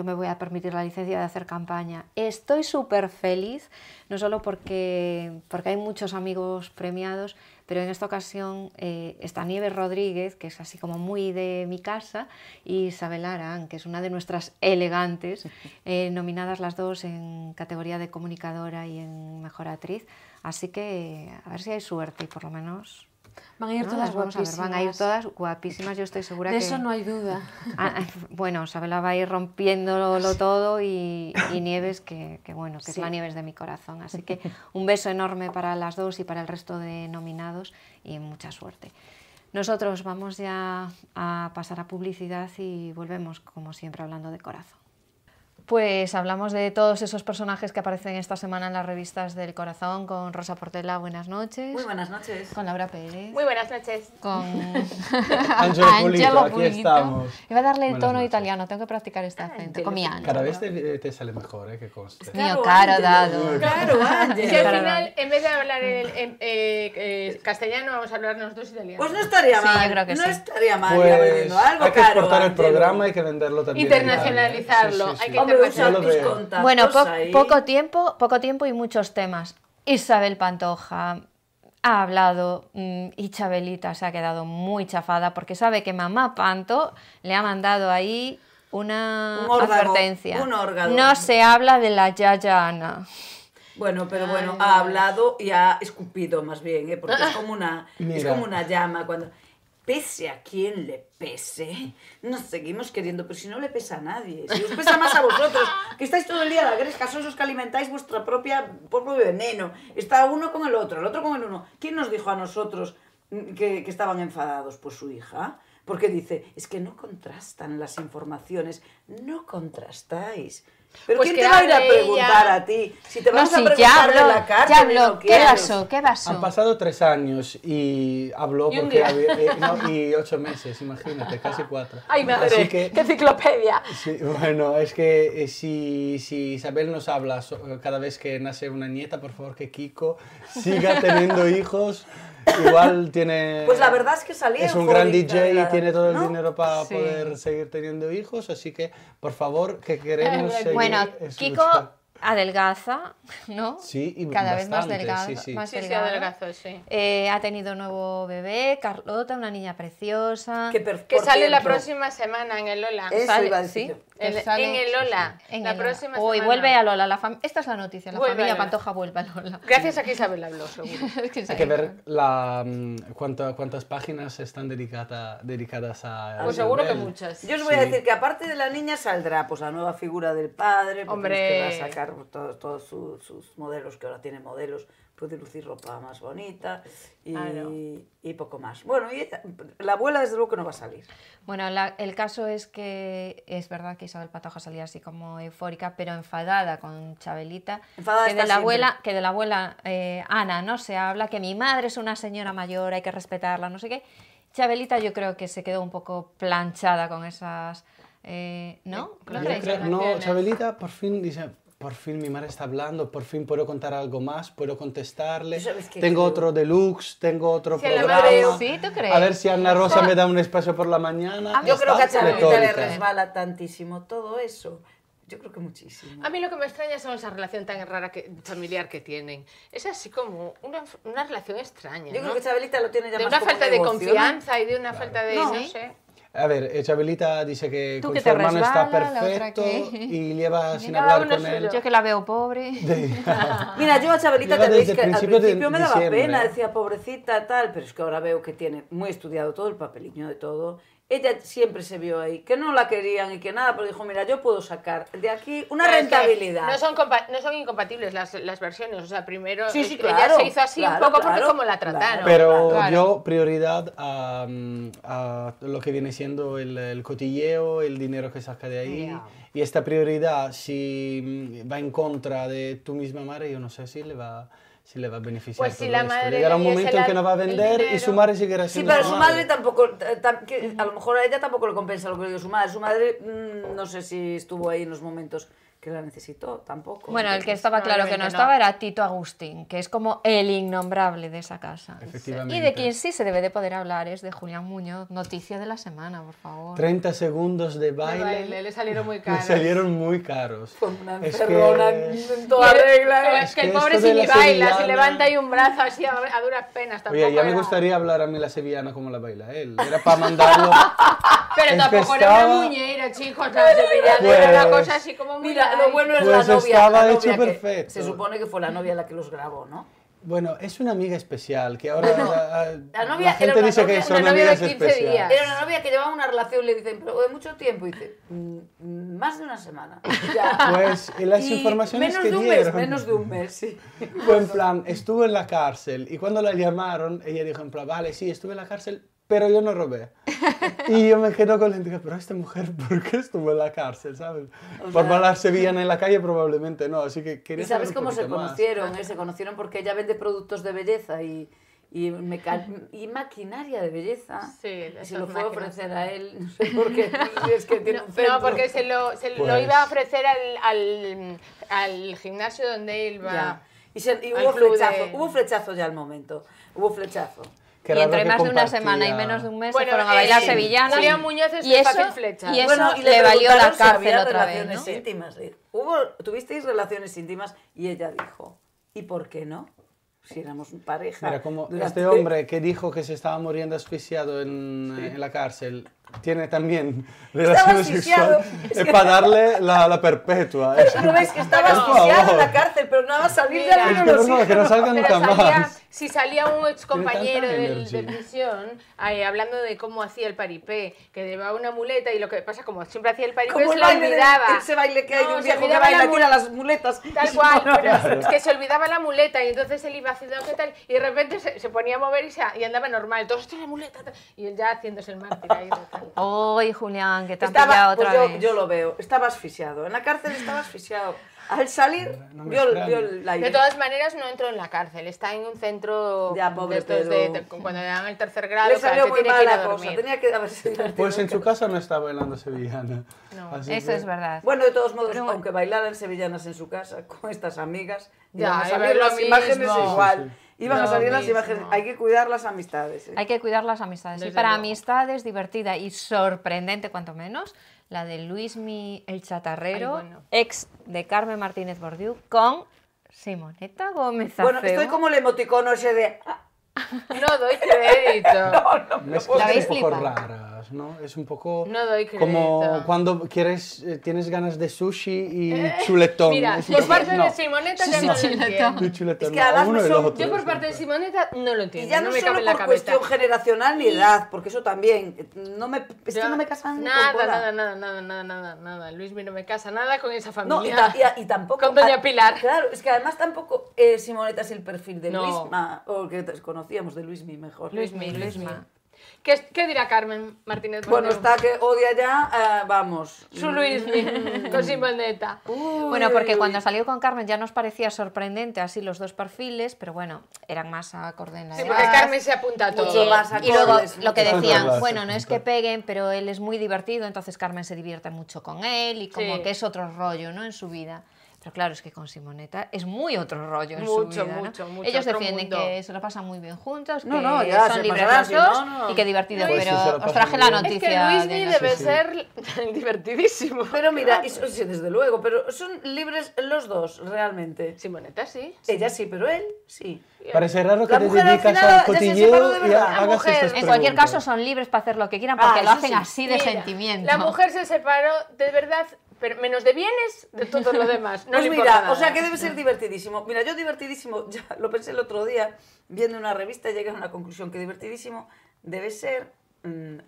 me voy a permitir la licencia de hacer campaña. Estoy súper feliz, no solo porque hay muchos amigos premiados, pero en esta ocasión está Nieves Rodríguez, que es así como muy de mi casa, y Isabel Arán, que es una de nuestras elegantes, nominadas las dos en categoría de comunicadora y en mejor actriz. Así que a ver si hay suerte y por lo menos... Van a ir todas guapísimas. Van a ir todas guapísimas, yo estoy segura de que... eso no hay duda. Bueno, Sabela va a ir rompiéndolo todo y Nieves, que bueno, que es la Nieves de mi corazón. Así que un beso enorme para las dos y para el resto de nominados y mucha suerte. Nosotros vamos ya a pasar a publicidad y volvemos, como siempre, hablando de corazón. Pues hablamos de todos esos personajes que aparecen esta semana en las revistas del corazón, con Rosa Portela, buenas noches. Muy buenas noches. Con Laura Pérez. Muy buenas noches. Con Angelo Pulito, aquí estamos. Iba a darle el Buenas tono noches. italiano, tengo que practicar este acento. Con mi Ángel. Cada vez te sale mejor, que conste. Mío caro dado. Claro, Ángel. Si al final, en vez de hablar castellano, vamos a hablar nosotros italiano. Pues no estaría Sí, mal. yo creo que no sí. estaría mal ya Pues vendiendo algo hay que caro. exportar el Ángel. programa, hay que venderlo también. en Internacionalizarlo, Italia. hay que Hombre, usa Yo lo tus veo. contactos Bueno, ahí. poco tiempo y muchos temas. Isabel Pantoja ha hablado y Chabelita se ha quedado muy chafada porque sabe que mamá Panto le ha mandado ahí una Un órdago, advertencia. un órdago. No se habla de la Yaya Ana. Bueno, pero bueno, ha hablado y ha escupido más bien, ¿eh? Porque es como una Mira. llama cuando... Pese a quien le pese, nos seguimos queriendo, pero si no le pesa a nadie, si os pesa más a vosotros, que estáis todo el día a la gresca, sois los que alimentáis vuestro propio veneno, está uno con el otro con el uno. ¿Quién nos dijo a nosotros que estaban enfadados? Pues su hija, porque dice, es que no contrastan las informaciones, no contrastáis. Pero Pues ¿quién que te va a ir a hable preguntar ella. a ti? Si te vamos No, a sí, preguntar de la cárcel, ya habló. no ¿Qué quieres. pasó? ¿Qué pasó? Han pasado 3 años y habló Y un porque día. y 8 meses, imagínate, casi 4. ¡Ay, madre! Así que, ¡Qué enciclopedia! sí, bueno, es que si Isabel nos habla cada vez que nace una nieta, por favor que Kiko siga teniendo hijos. Igual tiene... Pues la verdad es que salía Es un gran eufórica, DJ y la- tiene todo el ¿no? dinero para Sí. poder seguir teniendo hijos, así que, por favor, que queremos seguir Bueno, escuchar. Kiko adelgaza, ¿no? Sí, y cada vez más bastante, delgado. sí, sí. Más Sí, sí, delgado. adelgazo, sí. Ha tenido un nuevo bebé, Carlota, una niña preciosa. Que, Que por sale la cierto, próxima semana en el Lola. Eso Sale, iba a decir sí. yo. Que sale- En el Lola. En La el- próxima Uy, semana. vuelve a Lola. Esta es la noticia. La Vuelve a familia Lola. Pantoja vuelve a Lola. Gracias a que Isabel habló, seguro. Es que Hay que ver cuántas páginas están dedicadas a... Pues seguro que Isabel. muchas. Yo os voy a Sí. decir que aparte de la niña saldrá pues la nueva figura del padre, porque Hombre. es que va a sacar todos sus modelos, que ahora tiene modelos, puede lucir ropa más bonita Claro. y poco más. Bueno, y la abuela desde luego que no va a salir. Bueno, el caso es que es verdad que Isabel Pantoja salía así como eufórica, pero enfadada con Chabelita. Enfadada que está de la siempre. abuela, que de la abuela Ana no se habla, que mi madre es una señora mayor, hay que respetarla, no sé qué. Chabelita yo creo que se quedó un poco planchada con esas... ¿no? ¿No Yo creéis? creo- no, Declaraciones. Chabelita por fin dice, por fin mi madre está hablando, por fin puedo contar algo más, puedo contestarle. ¿Tú sabes qué Tengo creo? otro deluxe, tengo otro Sí, a la programa. madre, ¿sí? ¿Tú crees? A ver si Ana Rosa me da un espacio por la mañana. Yo creo que a Está Chabelita le pletórica. resbala tantísimo todo eso. Yo creo que muchísimo. A mí lo que me extraña son esa relación tan rara familiar que tienen. Es así como una relación extraña, Yo ¿no? creo que Chabelita lo tiene ya De más una como falta de negocio, ¿no? confianza y de una falta de... No. No sé. A ver, Chabelita dice que Tú con que su te hermano está resbala, la otra perfecto que- y lleva sin cada hablar uno con él. suyo. Yo que la veo pobre. Mira, yo a Chabelita Lleva te veis desde que al principio de principio me daba diciembre. pena, decía pobrecita tal, pero es que ahora veo que tiene muy estudiado todo el papeliño de todo. Ella siempre se vio ahí, que no la querían y que nada, pero dijo, mira, yo puedo sacar de aquí una Pero es que rentabilidad. no son incompatibles las versiones, o sea, primero Sí, sí, ella claro, se hizo así claro, un poco porque claro, como la trataron. Pero Claro. yo prioridad a lo que viene siendo el cotilleo, el dinero que saca de ahí. Y esta prioridad, si va en contra de tu misma madre, yo no sé si le va a beneficiar. Pues si todo la esto. madre Llegará un le diese momento en que no va a el vender y dinero. su madre seguirá Sí, siendo pero su su madre tampoco, que a lo mejor a ella tampoco le compensa lo que le dio su madre. Su madre no sé si estuvo ahí en los momentos que la necesitó, tampoco. Bueno, el que Entonces, estaba claro que no probablemente estaba era Tito Agustín, que es como el innombrable de esa casa. Efectivamente. Y de quien sí se debe de poder hablar es de Julián Muñoz. Noticia de la semana, por favor. 30 segundos de De baile, baile, le salieron muy le caros. salieron muy caros. Fue una Es encerrona que- en toda regla. Es que el que pobre esto de si la ni baila, sevillana- si levanta ahí un brazo así a duras penas. Tampoco Oye, ya me era- gustaría hablar a mí la sevillana como la baila él. Era para mandarlo. Pero Es que tampoco era una estaba- muñeira, chicos, la sevillana era una Pues- cosa así como muy... Mira, lo bueno es Pues la novia. estaba la hecho novia que perfecto. se supone que fue la novia la que los grabó, ¿no? Bueno, es una amiga especial, que ahora la novia era gente una dice novia- que son una novia de amigas 15 especiales. días. Era una novia que llevaba una relación, le dicen, pero de mucho tiempo, y dice, más de una semana. Ya. Pues y las Y informaciones menos que de un dieron. mes, menos de un mes, sí. Fue en plan, estuvo en la cárcel y cuando la llamaron, ella dijo en plan, vale, sí, estuve en la cárcel, pero yo no robé. Y yo me quedo con la intriga, pero esta mujer, ¿por qué estuvo en la cárcel, sabes? Por sea- bailar sevillana en la calle probablemente no, así que quería ¿Y sabes saber un cómo se poquito más. conocieron? Se conocieron porque ella vende productos de belleza y maquinaria de belleza. Sí, y se esas lo fue a máquinas. ofrecer a él, no sé por qué, si es que tiene un centro. No, porque se lo Pues- iba a ofrecer al gimnasio donde él va. Ya. Y al hubo club flechazo, de- hubo flechazo ya al momento. Hubo flechazo. Qué Y raro entre que más de una compartía- semana y menos de un mes Bueno, se fueron a bailar sí. sevillanas. Julián Muñoz es y de eso, fácil flecha. y eso Bueno, y le valió la preguntaron si cárcel había otra vez, relaciones ¿no? íntimas. Tuvisteis relaciones íntimas y ella dijo, ¿y por qué no? Si éramos pareja. Mira, como durante- este hombre que dijo que se estaba muriendo asfixiado en la cárcel, tiene también relaciones asfixiado. sexuales, Es es que- para darle la perpetua. ¿No ves que estaba Por asfixiado en favor. la cárcel, pero nada más salir Mira, de Es ahí que no por los favor, que no salga Pero nunca más. si salía un ex compañero tanta de energía. prisión hablando de cómo hacía el paripé, que llevaba una muleta y lo que pasa, como siempre hacía el paripé, Como se el lo baile olvidaba. ese baile que hay de No, un se viejo que olvidaba la baila, tira las muletas. Tal cual, pero es que se olvidaba la muleta y entonces él iba haciendo qué tal y de repente se ponía a mover y andaba normal, todo esto la muleta tal, y él ya haciéndose el mártir ahí. Tal. Ay, Julián, que te han pillado otra pues vez. yo lo veo, estaba asfixiado. En la cárcel estaba asfixiado. Al salir, No me vio extraña. el aire. De todas maneras, no entró en la cárcel, está en un centro Ya, pobre, de estos pero- cuando le dan el tercer grado, Le salió que muy tiene que mal ir a la cosa. dormir. Tenía que haberse divertido. Pues en su casa no está bailando sevillana. No, Así Eso que- es verdad. Bueno, de todos modos, Pero- aunque bailaran sevillanas en su casa con estas amigas, Ya, iban a iba salir lo las imágenes mismo. igual. Sí, Iban a Lo salir las mismo. imágenes. Hay que cuidar las amistades. Hay que cuidar las amistades. Desde y para luego. amistades, divertida y sorprendente, cuanto menos, la de Luismi el Chatarrero, Ay, bueno. ex de Carmen Martínez Bordiú, con Simoneta Gómez Bueno, Acebo. estoy como el emoticono ese de... No doy crédito. Mezclas ¿La veis un poco flipar? raras, ¿no? Es un poco No doy como crédito. cuando tienes ganas de sushi y chuletón. Mira, Es un por poco- parte no. de Simoneta ya no lo entiendo. Y chuletón, Es que no, además uno no y son- lo otro. Yo por es parte de un Simoneta no lo Y entiendo, ya no no me cabe solo en la por cabeza. cuestión generacional ni edad, porque eso también. Es que Yo- no me casan ni nada, con bola. nada. Luismi no me casa nada con esa No, familia. y tampoco... Con doña Pilar. Claro, es que además tampoco Simoneta es el perfil de No. Luisma, o que conocíamos de Luismi mejor. Luisma. ¿Qué dirá Carmen Martínez? Bueno, Bordeaux? está que odia ya, vamos. Su Luismi con Simoneta. Bueno, porque cuando salió con Carmen ya nos parecía sorprendente así los dos perfiles, pero bueno, eran más acorde en la Sí, edad. porque Carmen se apunta a todo. Mucho más Y luego acordes, lo que mucho más decían, acordes. bueno, no es que peguen, pero él es muy divertido, entonces Carmen se divierte mucho con él y como Sí. que es otro rollo, ¿no? En su vida. Pero claro, es que con Simonetta es muy otro rollo en su vida, ¿no? Mucho, Ellos otro defienden mundo. que se lo pasan muy bien juntos, que ya, son se libres pasará, los si dos no, no. y que divertido, Pues sí, pero se lo os pasan traje muy la bien. Es que noticia Luismi de... debe ser divertidísimo. Pero mira, sí, desde luego, pero son libres los dos, realmente. Simonetta sí. Ella sí, pero él sí. Parece raro que La te mujer al dedicas final al ya se cotilleo separó de y verdad. hagas mujer, estas En cualquier preguntas. caso son libres para hacer lo que quieran porque lo eso hacen sí. así de Mira, sentimiento. La mujer se separó, de verdad, pero menos de bienes, de todo lo demás. No Pues le mira, importa nada. o sea que debe ser divertidísimo. Mira, yo divertidísimo, ya lo pensé el otro día, viendo una revista, llegué a una conclusión que divertidísimo debe ser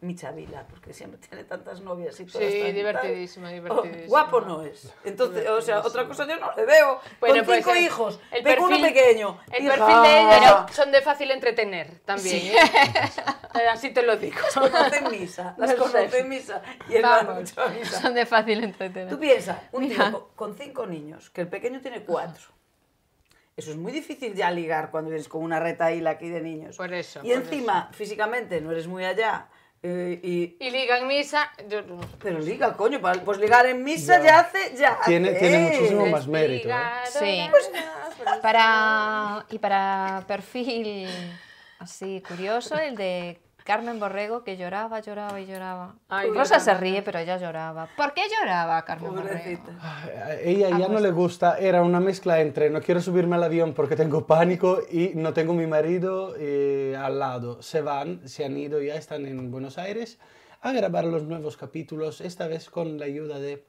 Micha Vila, porque siempre tiene tantas novias y todas Sí, tan- divertidísimo, tal. divertidísimo. Oh, guapo no es. Entonces, o sea, otra cosa yo no le veo. Bueno, Con pues 5 hijos, el tengo uno perfil- pequeño. El Hija. perfil de ellas son de fácil entretener también, así te lo digo. Las conoce en misa, las No sé. conoce en misa y él va Vamos. mucho a misa. Son de fácil entretener. Tú piensas, un Mira. tío con 5 niños, que el pequeño tiene 4. Eso es muy difícil ya ligar cuando vienes con una retaíla aquí de niños. Por eso, Y por encima, físicamente, no eres muy allá. Y liga en misa, Pero liga, coño, pues ligar en misa ya hace. Tiene muchísimo más mérito. Sí. Para perfil así curioso, el de Carmen Borrego, que lloraba y lloraba. Ay, Rosa lloraba. se ríe, pero ella lloraba. ¿Por qué lloraba Carmen Borrego? Pobrecita. A ella ya no le gusta, era una mezcla entre no quiero subirme al avión porque tengo pánico y no tengo mi marido al lado. Se han ido, ya están en Buenos Aires a grabar los nuevos capítulos, esta vez con la ayuda de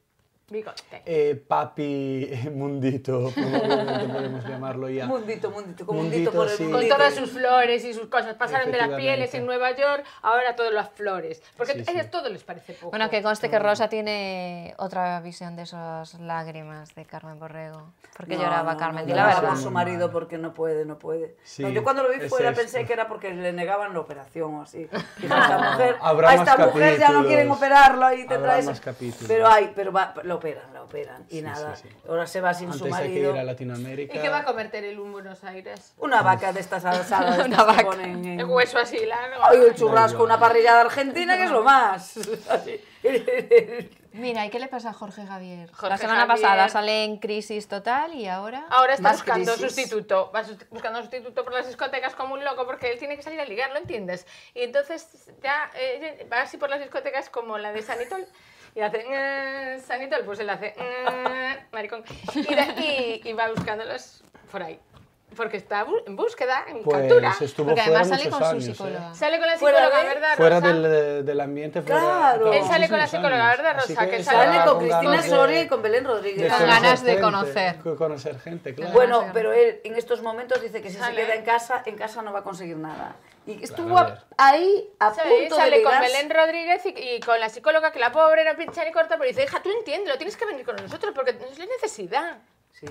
bigote. Papi Mundito, probablemente podemos llamarlo ya. Mundito, como Mundito, mundito por el sí. Con mundito. todas sus flores y sus cosas. Pasaron de las pieles en Nueva York, ahora todas las flores. Porque Sí, a sí. ellas todo les parece poco. Bueno, que conste que Rosa tiene otra visión de esas lágrimas de Carmen Borrego. ¿Por qué lloraba Carmen? Di la lloraba verdad. por su marido porque no puede. Sí, No, yo cuando lo vi es fuera esto. pensé que era porque le negaban la operación o así. Dije, a Habrá esta más mujer ya no quieren capítulos. operarla y te Habrá traes. más capítulos. Pero lo operan. Y Sí, nada, sí, sí. ahora se va sin su Antes hay que marido. ir a Latinoamérica. ¿Y qué va a comer Terelu en Buenos Aires? Una vaca de estas asadas Una que vaca. ponen en... El hueso así largo. Ay, el churrasco, una parrillada argentina, que es lo más. Mira, ¿y qué le pasa a Jorge Javier? Jorge La semana Javier. pasada sale en crisis total y ahora... Ahora está Más buscando crisis. sustituto. Va buscando sustituto por las discotecas como un loco porque él tiene que salir a ligar, ¿lo entiendes? Y entonces ya va así por las discotecas como la de Sanitol. Y hace Sanitol, pues él hace maricón. Y va buscándolos por ahí. Porque está en búsqueda, en captura. Pues estuvo Porque fuera además sale muchos con su años, psicóloga. Sale con la Fuera psicóloga, de- ¿verdad, Fuera Rosa? del ambiente. Claro. Él sale con la muchísimos psicóloga, años. ¿verdad, Así Rosa? que Que estará Sale con ganas Cristina de- Soria y con Belén Rodríguez. Con conocer ganas de gente, conocer. conocer gente, claro. Bueno, pero él en estos momentos dice que si se Sale. queda en casa no va a conseguir nada. Y estuvo a ver. ahí a Sí, punto de sale con ligarse. Belén Rodríguez y con la psicóloga, que la pobre no pincha ni corta, pero dice, hija, tú entiendes, lo tienes que venir con nosotros porque no es la necesidad. Sí.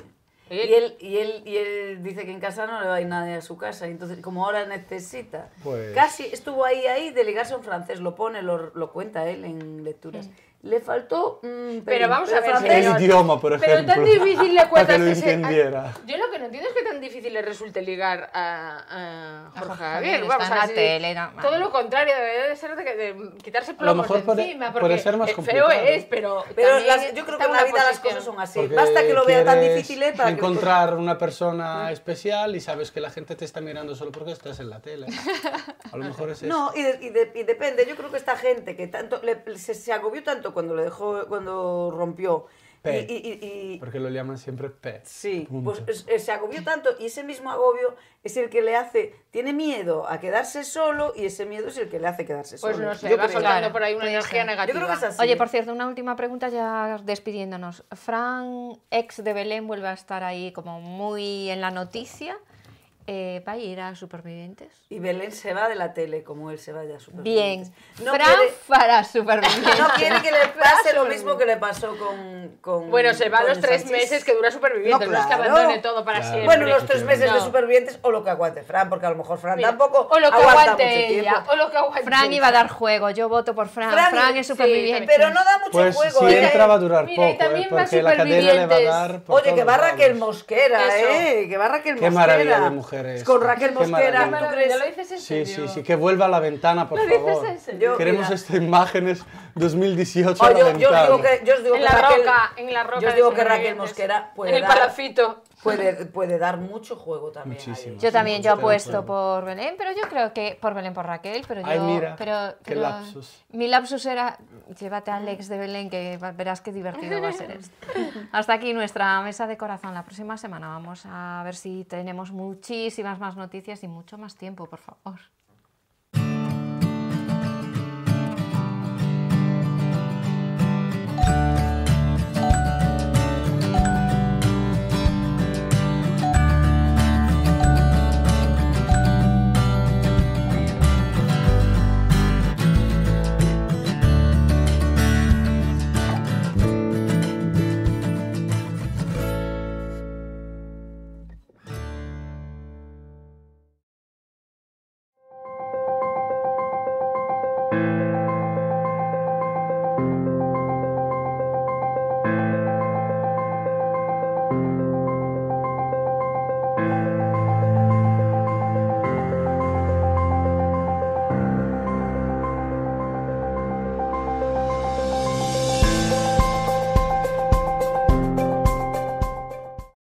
Y Y él dice que en casa no le va a ir nadie a su casa, y entonces como ahora necesita, Pues- casi estuvo ahí de ligarse a un francés, lo cuenta él en lecturas. Le faltó Pero vamos a ver, francés, señor. El idioma, por Pero ejemplo. tan difícil le Para cuesta que lo que se- entendiera. Yo lo que no entiendo es que tan difícil le resulte ligar a Jorge Jorge Javier. Javier, Vamos está a en la ver, tele, no, todo vale. lo contrario, debe de ser de quitarse A lo plomos mejor de puede- encima. puede Porque ser más feo complicado. es, pero Pero también yo creo está que en la una vida las posición. cosas son así. Porque Basta que lo vea tan quieres difícil para que... encontrar una persona especial y sabes que la gente te está mirando solo porque estás en la tele. A lo mejor es eso. No, y depende. Yo creo que esta gente que tanto se agobió tanto cuando rompió. P. Y- Porque lo llaman siempre P. Sí, Punto. pues se agobió tanto y ese mismo agobio es el que le hace, tiene miedo a quedarse solo y ese miedo es el que le hace quedarse Pues solo. no sé, Yo va creo. soltando Claro, por ahí una puede energía ser. negativa. Yo creo que es así. Oye, por cierto, una última pregunta ya despidiéndonos. Fran, ex de Belén, vuelve a estar ahí como muy en la noticia. ¿Va a ir a Supervivientes? Y Belén se va de la tele como él se vaya a Bien. Supervivientes. No Fran quiere, para Supervivientes. no quiere que le pase lo mismo que le pasó con Bueno, se va a con los 3 Sánchez. meses que dura Supervivientes, No, no, es que claro. abandone todo para Claro. siempre. Bueno, los 3 meses de No. Supervivientes o lo que aguante Fran, porque a lo mejor Fran Mira, tampoco o lo que aguanta aguante mucho ella, tiempo. o lo que aguante Fran ella. iba a dar juego, yo voto por Fran. Fran, Fran es sí, Superviviente. Pero no da mucho Pues juego, si ¿eh? entra va a durar Mira, y poco, también va porque la cadena le va a Supervivientes. dar por Oye, que todos va Raquel lados. Mosquera, Eso. que va Raquel Qué Mosquera. maravilla de mujer. mujeres. Con Raquel Qué Mosquera, maravilla. ¿tú crees? ¿Lo dices en Sí, serio? sí, sí, que vuelva a la ventana, por ¿Lo dices favor. en serio? Queremos Mira. estas imágenes 2018 Oh, a la yo ventana. os digo En que la Raquel, roca, en la roca. yo os de digo que Raquel Sobrevivientes. Mosquera En el palacito. puede dar mucho juego también. Muchísimo. ahí. Yo también, yo Estoy de apuesto acuerdo. por Belén, pero yo creo que por Belén, por Raquel, pero yo... Ay, mira, pero, qué lapsus. Mi lapsus era, llévate a Alex de Belén, que verás qué divertido va a ser esto. Hasta aquí nuestra mesa de corazón. La próxima semana vamos a ver si tenemos muchísimas más noticias y mucho más tiempo, por favor.